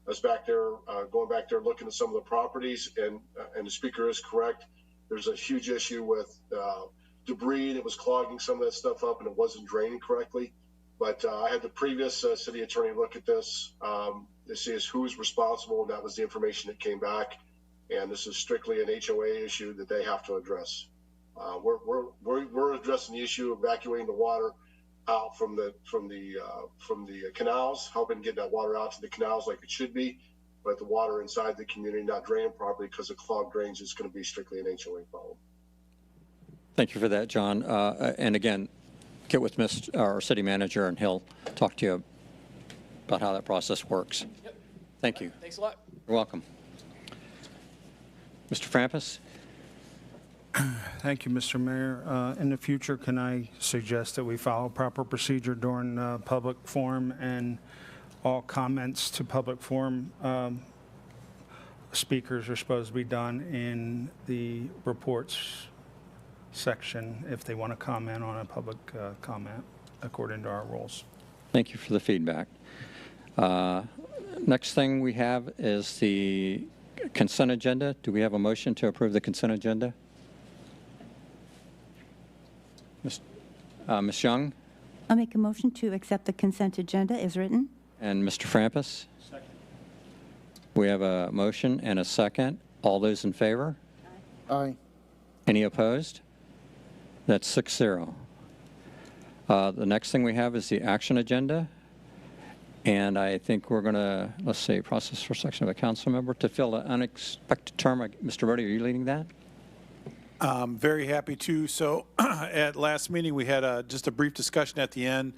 I was back there, going back there, looking at some of the properties, and the speaker is correct. There's a huge issue with debris that was clogging some of that stuff up, and it wasn't draining correctly. But I had the previous city attorney look at this to see as who's responsible, and that was the information that came back. And this is strictly an HOA issue that they have to address. We're addressing the issue of evacuating the water out from the canals, helping get that water out to the canals like it should be. But the water inside the community not draining properly because of clogged drains is going to be strictly an HOA problem. Thank you for that, John. And again, get with our city manager, and he'll talk to you about how that process works. Yep. Thank you. Thanks a lot. You're welcome. Mr. Frampus? Thank you, Mr. Mayor. In the future, can I suggest that we follow proper procedure during public forum, and all comments to public forum speakers are supposed to be done in the reports section if they want to comment on a public comment according to our rules. Thank you for the feedback. Next thing we have is the consent agenda. Do we have a motion to approve the consent agenda? Ms. Young I'll make a motion to accept the consent agenda as written. and Mr. Frampus? Second. We have a motion and a second. All those in favor? Aye. Any opposed? That's 6-0. The next thing we have is the action agenda. And I think we're going to, let's see, process for selection of a council member to fill an unexpected term. Mr. Rhodey, are you leading that? Very happy to. So at last meeting, we had just a brief discussion at the end,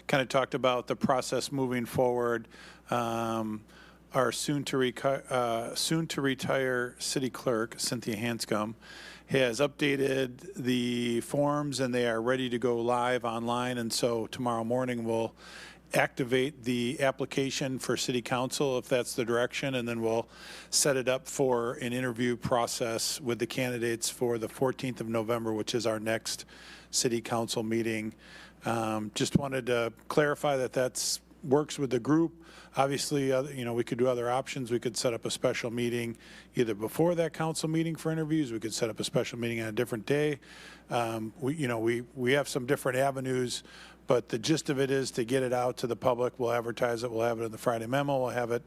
kind of talked about the process moving forward. Our soon to retire city clerk, Cynthia Hanscom, has updated the forms, and they are ready to go live online. And so tomorrow morning, we'll activate the application for city council if that's the direction, and then we'll set it up for an interview process with the candidates for the 14th of November, which is our next city council meeting. Just wanted to clarify that that's works with the group. Obviously, we could do other options. We could set up a special meeting either before that council meeting for interviews. We could set up a special meeting on a different day. We have some different avenues, but the gist of it is to get it out to the public. We'll advertise it. We'll have it in the Friday memo. We'll have it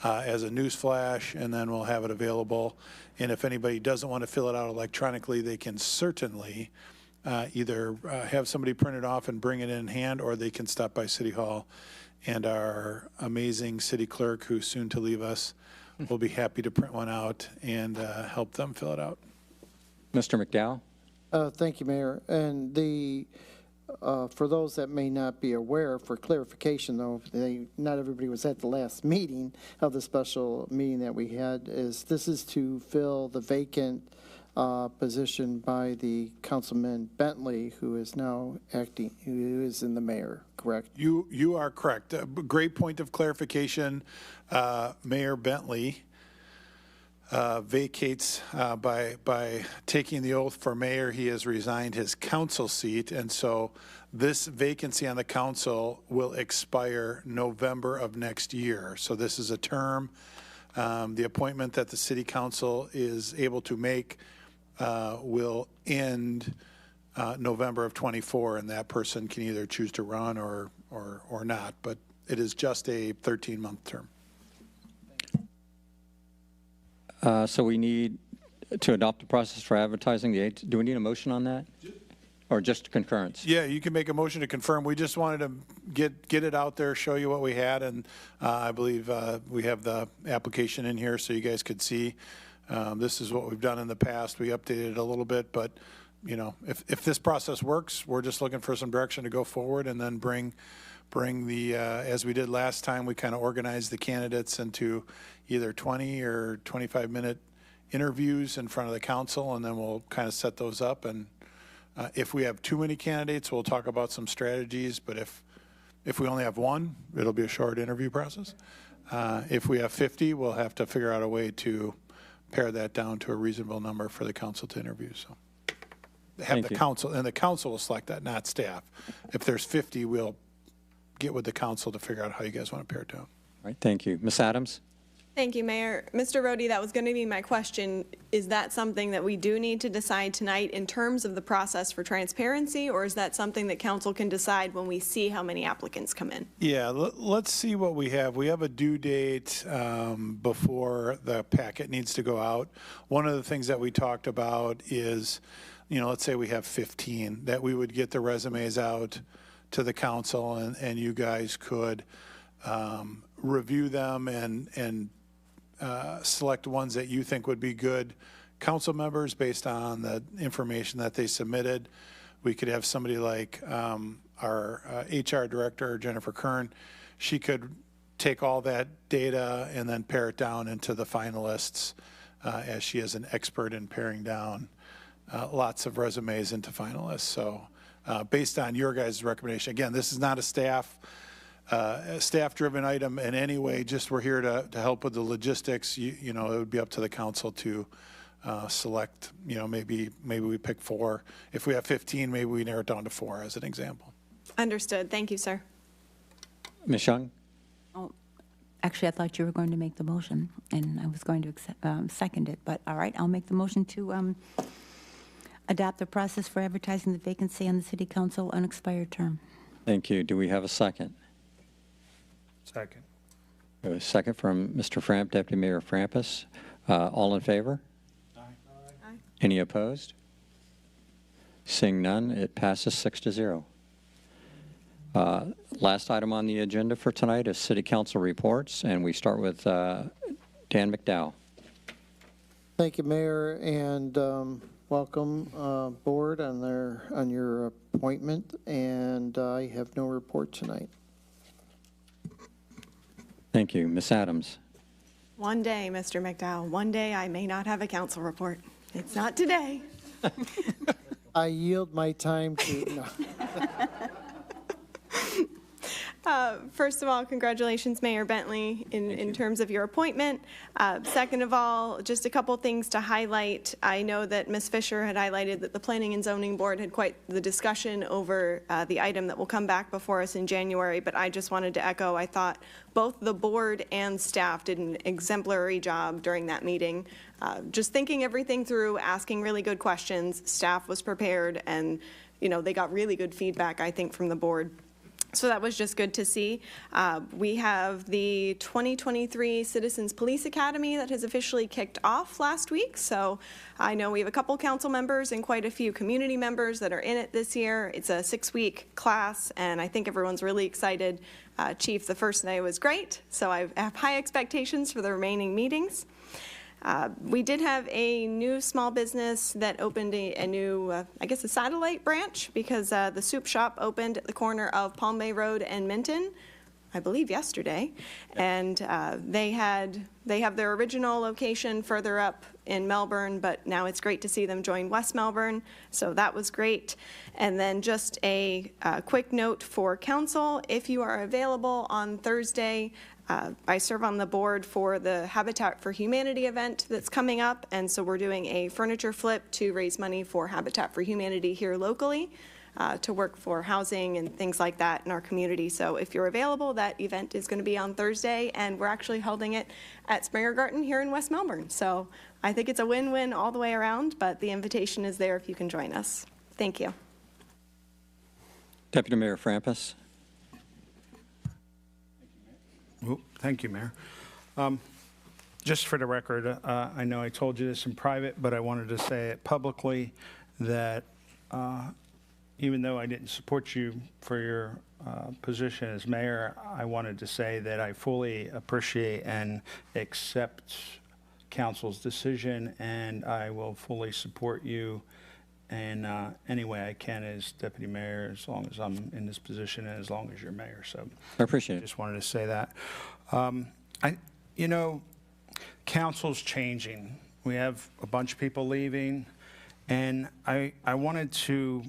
as a news flash, and then we'll have it available. And if anybody doesn't want to fill it out electronically, they can certainly either have somebody print it off and bring it in hand, or they can stop by City Hall. And our amazing city clerk, who's soon to leave us, will be happy to print one out and help them fill it out. Mr. McDowell? Thank you, Mayor. And for those that may not be aware, for clarification though, not everybody was at the last meeting of the special meeting that we had, this is to fill the vacant position by the Councilman Bentley, who is now acting, who is in the mayor, correct? You are correct. Great point of clarification. Mayor Bentley vacates by taking the oath for mayor. He has resigned his council seat, and so this vacancy on the council will expire November of next year. So this is a term. The appointment that the city council is able to make will end November of '24, and that person can either choose to run or not. But it is just a 13-month term. So we need to adopt the process for advertising the do we need a motion on that? Or just concurrence? Yeah, you can make a motion to confirm. We just wanted to get it out there, show you what we had, and I believe we have the application in here so you guys could see. This is what we've done in the past. We updated it a little bit, but you know, if this process works, we're just looking for some direction to go forward and then bring the, as we did last time, we kind of organized the candidates into either 20 or 25-minute interviews in front of the council, and then we'll kind of set those up. And if we have too many candidates, we'll talk about some strategies. But if we only have one, it'll be a short interview process. If we have 50, we'll have to figure out a way to pare that down to a reasonable number for the council to interview. So have the council, and the council will select that, not staff. If there's 50, we'll get with the council to figure out how you guys want to pare it down. All right, thank you. Ms. Adams? Thank you, Mayor. Mr. Rohde, that was going to be my question. Is that something that we do need to decide tonight in terms of the process for transparency, or is that something that council can decide when we see how many applicants come in? Yeah, let's see what we have. We have a due date before the packet needs to go out. One of the things that we talked about is, you know, let's say we have 15, that we would get the resumes out to the council, and you guys could review them and select ones that you think would be good council members based on the information that they submitted. We could have somebody like our HR director, Jennifer Kern. She could take all that data and then pare it down into the finalists, as she is an expert in paring down lots of resumes into finalists. So based on your guys' recommendation, again, this is not a staff-driven item in any way, just we're here to help with the logistics. You know, it would be up to the council to select, you know, maybe we pick 4. If we have 15, maybe we narrow it down to 4 as an example. Understood. Thank you, sir. Ms. Young? Oh, actually, I thought you were going to make the motion, and I was going to second it. But all right, I'll make the motion to adopt the process for advertising the vacancy on the city council unexpired term. Thank you. Do we have a second? Second. A second from Mr. Framp, Deputy Mayor Frampus. All in favor? Aye. Aye. Any opposed? Seeing none, it passes 6-0. Last item on the agenda for tonight is city council reports, and we start with Dan McDowell. Thank you, Mayor, and welcome board on your appointment. And I have no report tonight. Thank you. Ms. Adams? One day, Mr. McDowell, one day I may not have a council report. It's not today. I yield my time to. No. First of all, congratulations, Mayor Bentley, in terms of your appointment. Second of all, just a couple things to highlight. I know that Ms. Fisher had highlighted that the Planning and Zoning Board had quite the discussion over the item that will come back before us in January, but I just wanted to echo, I thought both the board and staff did an exemplary job during that meeting. Just thinking everything through, asking really good questions. Staff was prepared, and you know, they got really good feedback, I think, from the board. So that was just good to see. We have the 2023 Citizens Police Academy that has officially kicked off last week. So I know we have a couple council members and quite a few community members that are in it this year. It's a 6-week class, and I think everyone's really excited. Chief, the first day was great, so I have high expectations for the remaining meetings. We did have a new small business that opened a new, I guess, a satellite branch, because the soup shop opened at the corner of Palm Bay Road and Minton, I believe yesterday. And they have their original location further up in Melbourne, but now it's great to see them join West Melbourne, so that was great. And then just a quick note for council, if you are available on Thursday, I serve on the board for the Habitat for Humanity event that's coming up, and so we're doing a furniture flip to raise money for Habitat for Humanity here locally, to work for housing and things like that in our community. So if you're available, that event is going to be on Thursday, and we're actually holding it at Springer Garden here in West Melbourne. So I think it's a win-win all the way around, but the invitation is there if you can join us. Thank you. Deputy Mayor Frampus. Thank you, Mayor. Just for the record, I know I told you this in private, but I wanted to say it publicly that even though I didn't support you for your position as mayor, I wanted to say that I fully appreciate and accept council's decision, and I will fully support you in any way I can as deputy mayor, as long as I'm in this position and as long as you're mayor. So I appreciate it. just wanted to say that. You know, council's changing. We have a bunch of people leaving, and I wanted to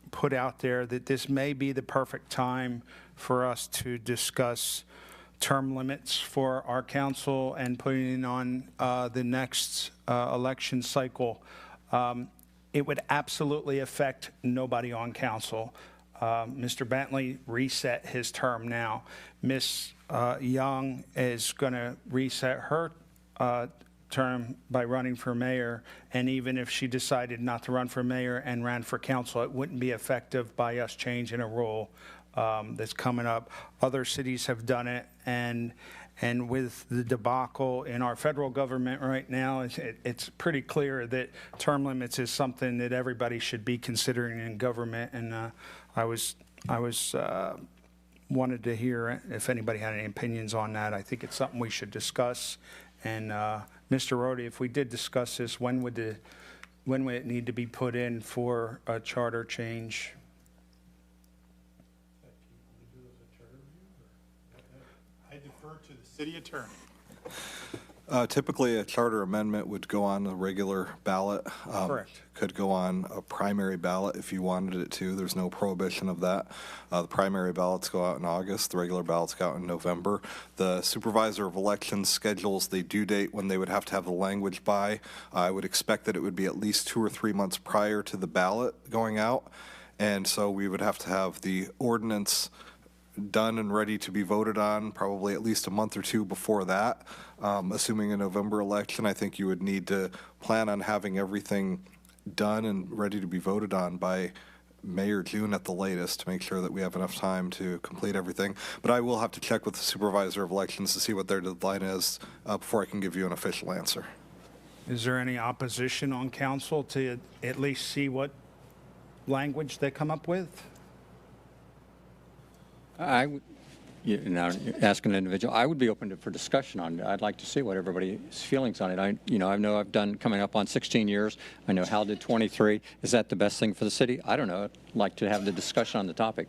put out there that this may be the perfect time for us to discuss term limits for our council and putting on the next election cycle. It would absolutely affect nobody on council. Mr. Bentley reset his term now. Ms. Young is going to reset her term by running for mayor, and even if she decided not to run for mayor and ran for council, it wouldn't be effective by us changing a rule that's coming up. Other cities have done it, and with the debacle in our federal government right now, it's pretty clear that term limits is something that everybody should be considering in government, and I wanted to hear if anybody had any opinions on that. I think it's something we should discuss. And Mr. Rhodey, if we did discuss this, when would it need to be put in for a charter change? I defer to the city attorney. Typically, a charter amendment would go on a regular ballot. Correct. Could go on a primary ballot if you wanted it to. There's no prohibition of that. The primary ballots go out in August. The regular ballots go out in November. The supervisor of elections schedules the due date when they would have to have the language by. I would expect that it would be at least 2 or 3 months prior to the ballot going out. And so we would have to have the ordinance done and ready to be voted on probably at least a month or two before that. Assuming a November election, I think you would need to plan on having everything done and ready to be voted on by May or June at the latest to make sure that we have enough time to complete everything. But I will have to check with the supervisor of elections to see what their deadline is before I can give you an official answer. Is there any opposition on council to at least see what language they come up with? Now, ask an individual, I would be open for discussion on it. I'd like to see what everybody's feelings on it. I know I've done coming up on 16 years. I know Hal did 23. Is that the best thing for the city? I don't know. I'd like to have the discussion on the topic.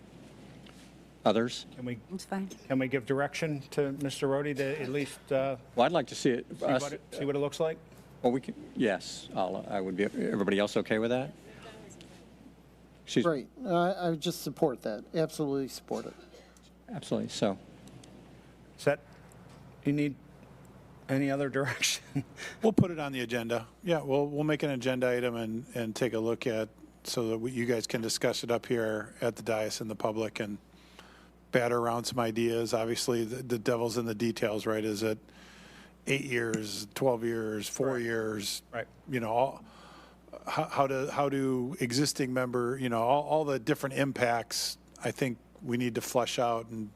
Others? It's fine. Can we give direction to Mr. Rhodey to at least Well, I'd like to see it. see what it looks like? Well, we can. Yes, I would be. Everybody else okay with that? Great. I would just support that. Absolutely support it. Absolutely. So, Is that, you need any other direction? We'll put it on the agenda. Yeah, we'll make an agenda item and take a look at, so that you guys can discuss it up here at the dais in the public and batter around some ideas. Obviously, the devil's in the details, right? Is it 8 years, 12 years, 4 years? Right. How do existing member, all the different impacts, I think we need to flesh out, and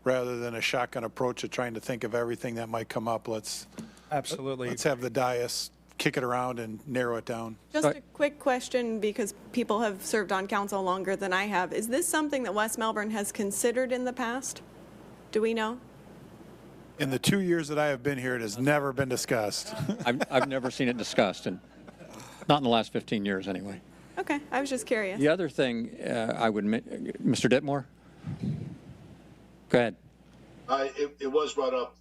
rather than a shotgun approach of trying to think of everything that might come up, let's have the dais kick it around and narrow it down. Just a quick question, because people have served on council longer than I have. Is this something that West Melbourne has considered in the past? Do we know? In the 2 years that I have been here, it has never been discussed. I've never seen it discussed, and not in the last 15 years anyway. Okay, I was just curious. The other thing Mr. Ditmore? Go ahead. It was brought up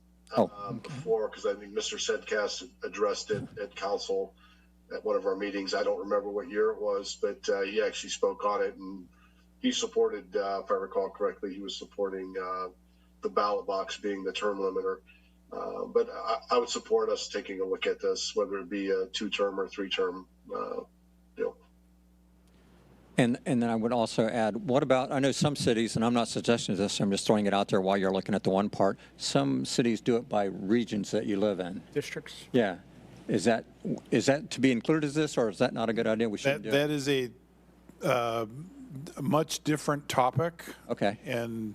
before, because I think Mr. Sedcast addressed it at council at one of our meetings. I don't remember what year it was, but he actually spoke on it, and he supported, if I recall correctly, he was supporting the ballot box being the term limiter. But I would support us taking a look at this, whether it be a 2-term or 3-term deal. And then I would also add, what about, I know some cities, and I'm not suggesting this, I'm just throwing it out there while you're looking at the one part. Some cities do it by regions that you live in. Districts? Yeah. Is that to be included as this, or is that not a good idea? We should do it? That is a a much different topic. Okay. And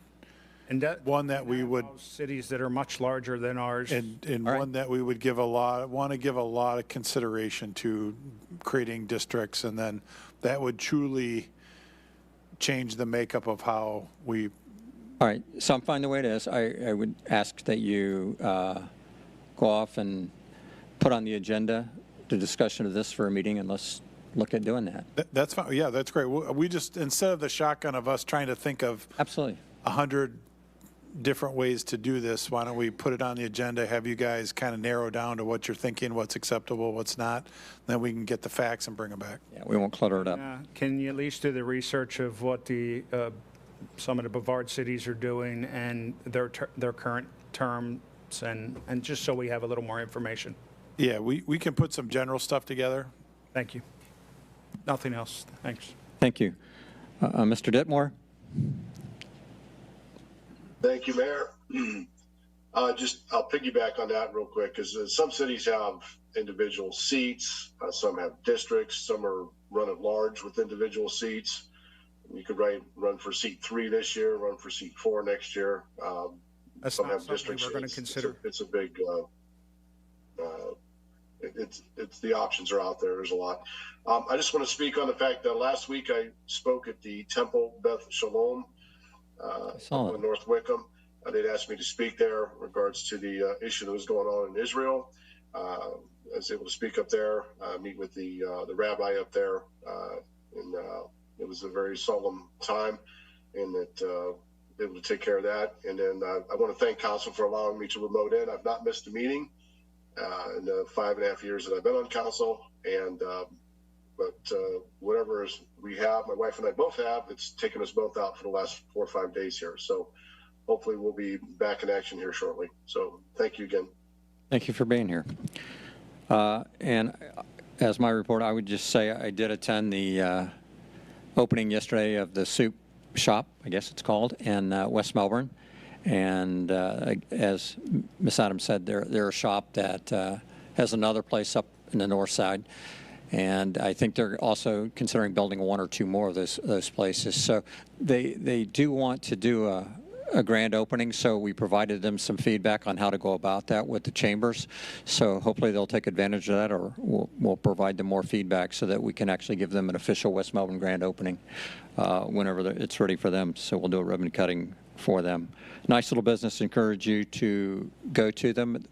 And that, one that we would, cities that are much larger than ours. and All right. one that we would want to give a lot of consideration to creating districts, and then that would truly change the makeup of how we. All right, so I'm fine the way it is. I would ask that you go off and put on the agenda the discussion of this for a meeting, and let's look at doing that. That's fine. Yeah, that's great. We just, instead of the shotgun of us trying to think of Absolutely. 100 different ways to do this, why don't we put it on the agenda, have you guys kind of narrow down to what you're thinking, what's acceptable, what's not, then we can get the facts and bring them back. Yeah, we won't clutter it up. Can you at least do the research of what the, some of the Brevard cities are doing and their current terms, and just so we have a little more information? Yeah, we can put some general stuff together. Thank you. Nothing else. Thanks. Thank you. Mr. Ditmore? Thank you, Mayor. I'll piggyback on that real quick, because some cities have individual seats, some have districts, some are run at large with individual seats. You could run for seat 3 this year, run for seat 4 next year. That's some not have something districts. we're going to consider. It's a big. It's the options are out there. There's a lot. I just want to speak on the fact that last week I spoke at the Temple Beth Shalom up in North Wickham. They'd asked me to speak there in regards to the issue that was going on in Israel. I was able to speak up there, meet with the rabbi up there, and it was a very solemn time, and that able to take care of that. And then I want to thank council for allowing me to remote in. I've not missed a meeting in the 5.5 years that I've been on council, and but whatever we have, my wife and I both have, it's taken us both out for the last 4 or 5 days here. So hopefully we'll be back in action here shortly. So thank you again. Thank you for being here. And as my report, I would just say I did attend the opening yesterday of the soup shop, I guess it's called, in West Melbourne. And as Ms. Adams said, they're a shop that has another place up in the north side. And I think they're also considering building 1 or 2 more of those places. So they do want to do a grand opening, so we provided them some feedback on how to go about that with the chambers. So hopefully they'll take advantage of that, or we'll provide them more feedback so that we can actually give them an official West Melbourne grand opening whenever it's ready for them. So we'll do a ribbon cutting for them. Nice little business. Encourage you to go to them.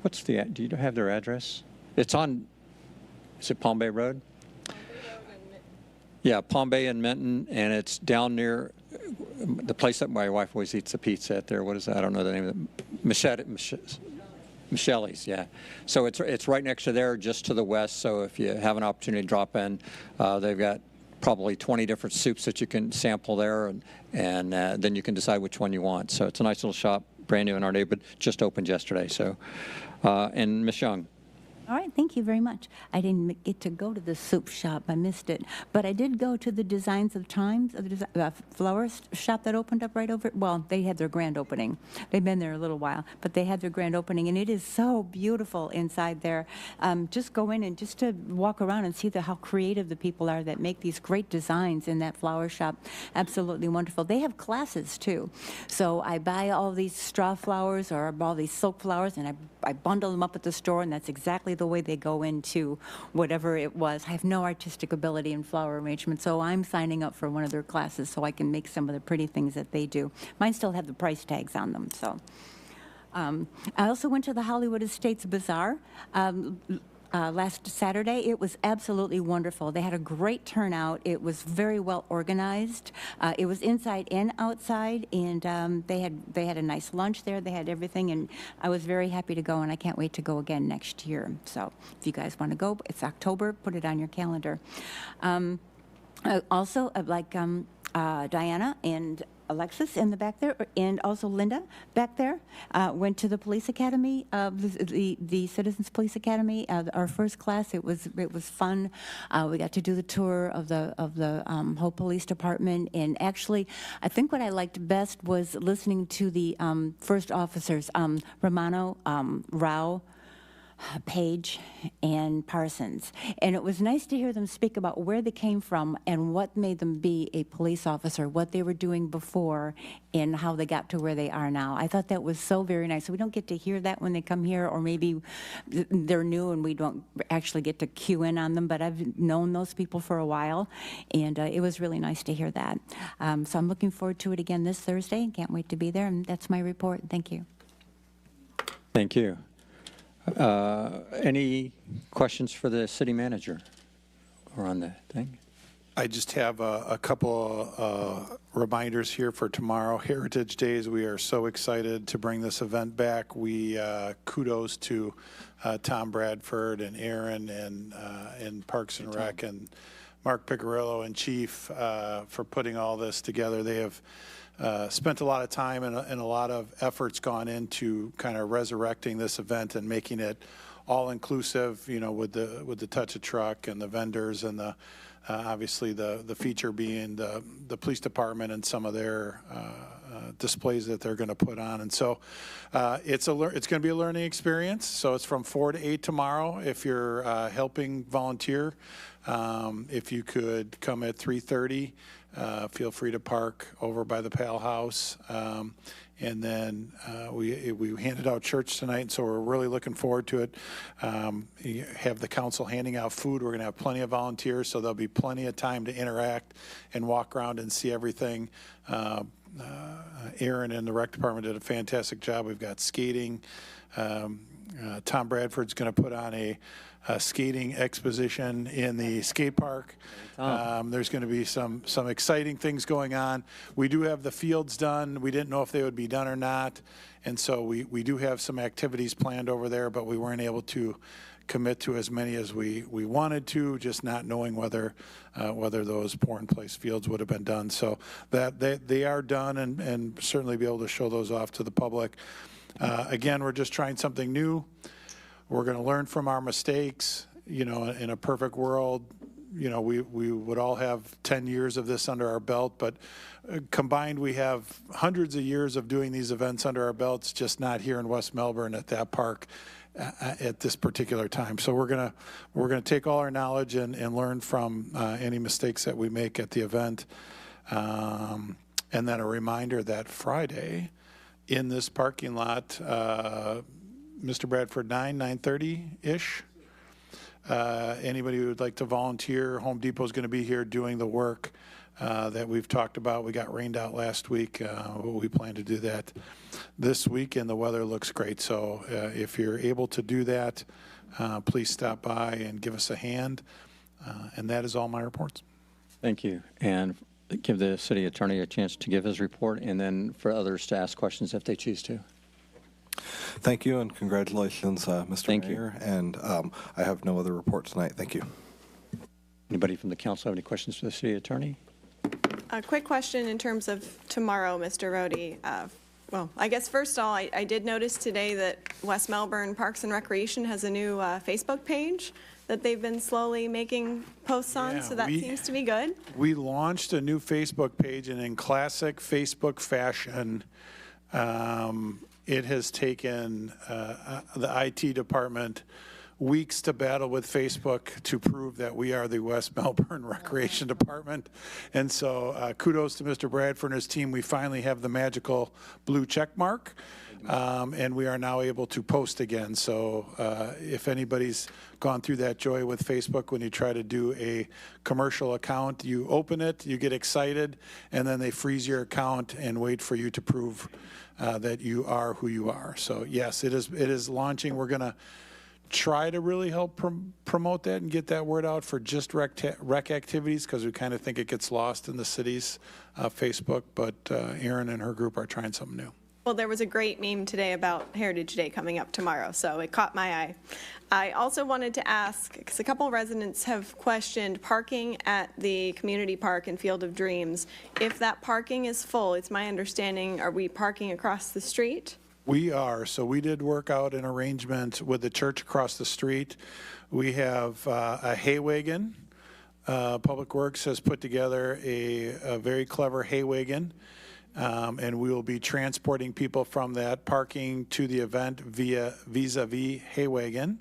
Do you have their address? It's on, is it Palm Bay Road? Yeah, Palm Bay and Minton, and it's down near the place that my wife always eats the pizza at there. What is that? I don't know the name of it. Michelle's, yeah. So it's right next to there, just to the west. So if you have an opportunity to drop in, they've got probably 20 different soups that you can sample there, and then you can decide which one you want. So it's a nice little shop, brand new in our neighborhood, just opened yesterday. So, and Ms. Young. All right, thank you very much. I didn't get to go to the soup shop. I missed it. But I did go to the Designs of Times, the florist shop that opened up right over. Well, they had their grand opening. They've been there a little while, but they had their grand opening, and it is so beautiful inside there. Just go in and just to walk around and see how creative the people are that make these great designs in that flower shop. Absolutely wonderful. They have classes, too. So I buy all these straw flowers or all these silk flowers, and I bundle them up at the store, and that's exactly the way they go into whatever it was. I have no artistic ability in flower arrangement, so I'm signing up for one of their classes so I can make some of the pretty things that they do. Mine still have the price tags on them, so. I also went to the Hollywood Estates Bazaar last Saturday. It was absolutely wonderful. They had a great turnout. It was very well organized. It was inside and outside, and they had a nice lunch there. They had everything, and I was very happy to go, and I can't wait to go again next year. So if you guys want to go, it's October. Put it on your calendar. Also, like Diana and Alexis in the back there, and also Linda back there, went to the police academy, the Citizens Police Academy. Our first class, it was fun. We got to do the tour of the whole police department, and actually, I think what I liked best was listening to the first officers, Romano, Rao. Page and Parsons. And it was nice to hear them speak about where they came from and what made them be a police officer, what they were doing before, and how they got to where they are now. I thought that was so very nice. We don't get to hear that when they come here, or maybe they're new and we don't actually get to cue in on them, but I've known those people for a while, and it was really nice to hear that. So I'm looking forward to it again this Thursday. Can't wait to be there, and that's my report. Thank you. Thank you. Any questions for the city manager or on the thing? I just have a couple reminders here for tomorrow, Heritage Days. We are so excited to bring this event back. We kudos to Tom Bradford and Aaron and Parks and Rec and Mark Picarillo and Chief for putting all this together. They have spent a lot of time and a lot of efforts gone into kind of resurrecting this event and making it all inclusive, you know, with the touch a truck and the vendors and the obviously the feature being the police department and some of their displays that they're going to put on. And so it's going to be a learning experience. So it's from 4 to 8 tomorrow. If you're helping volunteer, if you could come at 3:30, feel free to park over by the Pal House. And then we handed out church tonight, and so we're really looking forward to it. You have the council handing out food. We're going to have plenty of volunteers, so there'll be plenty of time to interact and walk around and see everything. Aaron and the rec department did a fantastic job. We've got skating. Tom Bradford's going to put on a skating exposition in the skate park. There's going to be some exciting things going on. We do have the fields done. We didn't know if they would be done or not, and so we do have some activities planned over there, but we weren't able to commit to as many as we wanted to, just not knowing whether those pour-in-place fields would have been done. So that they are done, and certainly be able to show those off to the public. Again, we're just trying something new. We're going to learn from our mistakes. You know, in a perfect world, you know, we would all have 10 years of this under our belt, but combined we have hundreds of years of doing these events under our belts, just not here in West Melbourne at that park at this particular time. So we're gonna take all our knowledge and learn from any mistakes that we make at the event. And then a reminder that Friday in this parking lot, Mr. Bradford, 9:30-ish. Anybody who would like to volunteer, Home Depot is going to be here doing the work that we've talked about. We got rained out last week. We plan to do that this week, and the weather looks great. So if you're able to do that, please stop by and give us a hand. And that is all my reports. Thank you. And give the city attorney a chance to give his report, and then for others to ask questions if they choose to. Thank you, and congratulations, Mr. Thank you. Mayor. And I have no other report tonight. Thank you. Anybody from the council have any questions for the city attorney? A quick question in terms of tomorrow, Mr. Rohde. Well, I guess first of all, I did notice today that West Melbourne Parks and Recreation has a new Facebook page that they've been slowly making posts on, Yeah, so that seems to be good. We launched a new Facebook page, and in classic Facebook fashion, it has taken the IT department weeks to battle with Facebook to prove that we are the West Melbourne Recreation Department. And so kudos to Mr. Bradford and his team. We finally have the magical blue check mark, and we are now able to post again. So if anybody's gone through that joy with Facebook, when you try to do a commercial account, you open it, you get excited, and then they freeze your account and wait for you to prove that you are who you are. So yes, it is launching. We're going to try to really help promote that and get that word out for just rec activities, because we kind of think it gets lost in the city's Facebook, but Erin and her group are trying something new. Well, there was a great meme today about Heritage Day coming up tomorrow, so it caught my eye. I also wanted to ask, because a couple residents have questioned parking at the community park in Field of Dreams. If that parking is full, it's my understanding, are we parking across the street? We are. So we did work out an arrangement with the church across the street. We have a hay wagon. Public Works has put together a very clever hay wagon. And we will be transporting people from that parking to the event via vis-a-vis Haywagon.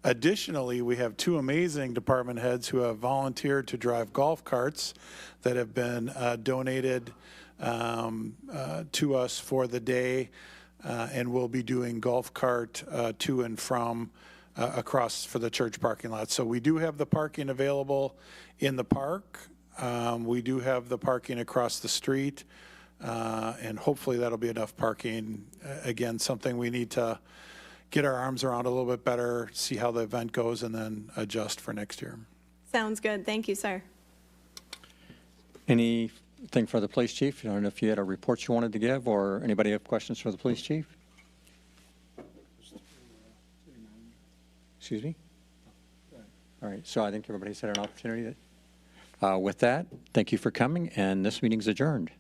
Additionally, we have two amazing department heads who have volunteered to drive golf carts that have been donated to us for the day, and we'll be doing golf cart to and from across for the church parking lot. So we do have the parking available in the park. We do have the parking across the street, and hopefully that'll be enough parking. Again, something we need to get our arms around a little bit better, see how the event goes, and then adjust for next year. Sounds good. Thank you, sir. Anything for the police chief? I don't know if you had a report you wanted to give, or anybody have questions for the police chief? Excuse me? All right, so I think everybody's had an opportunity. With that, thank you for coming, and this meeting's adjourned.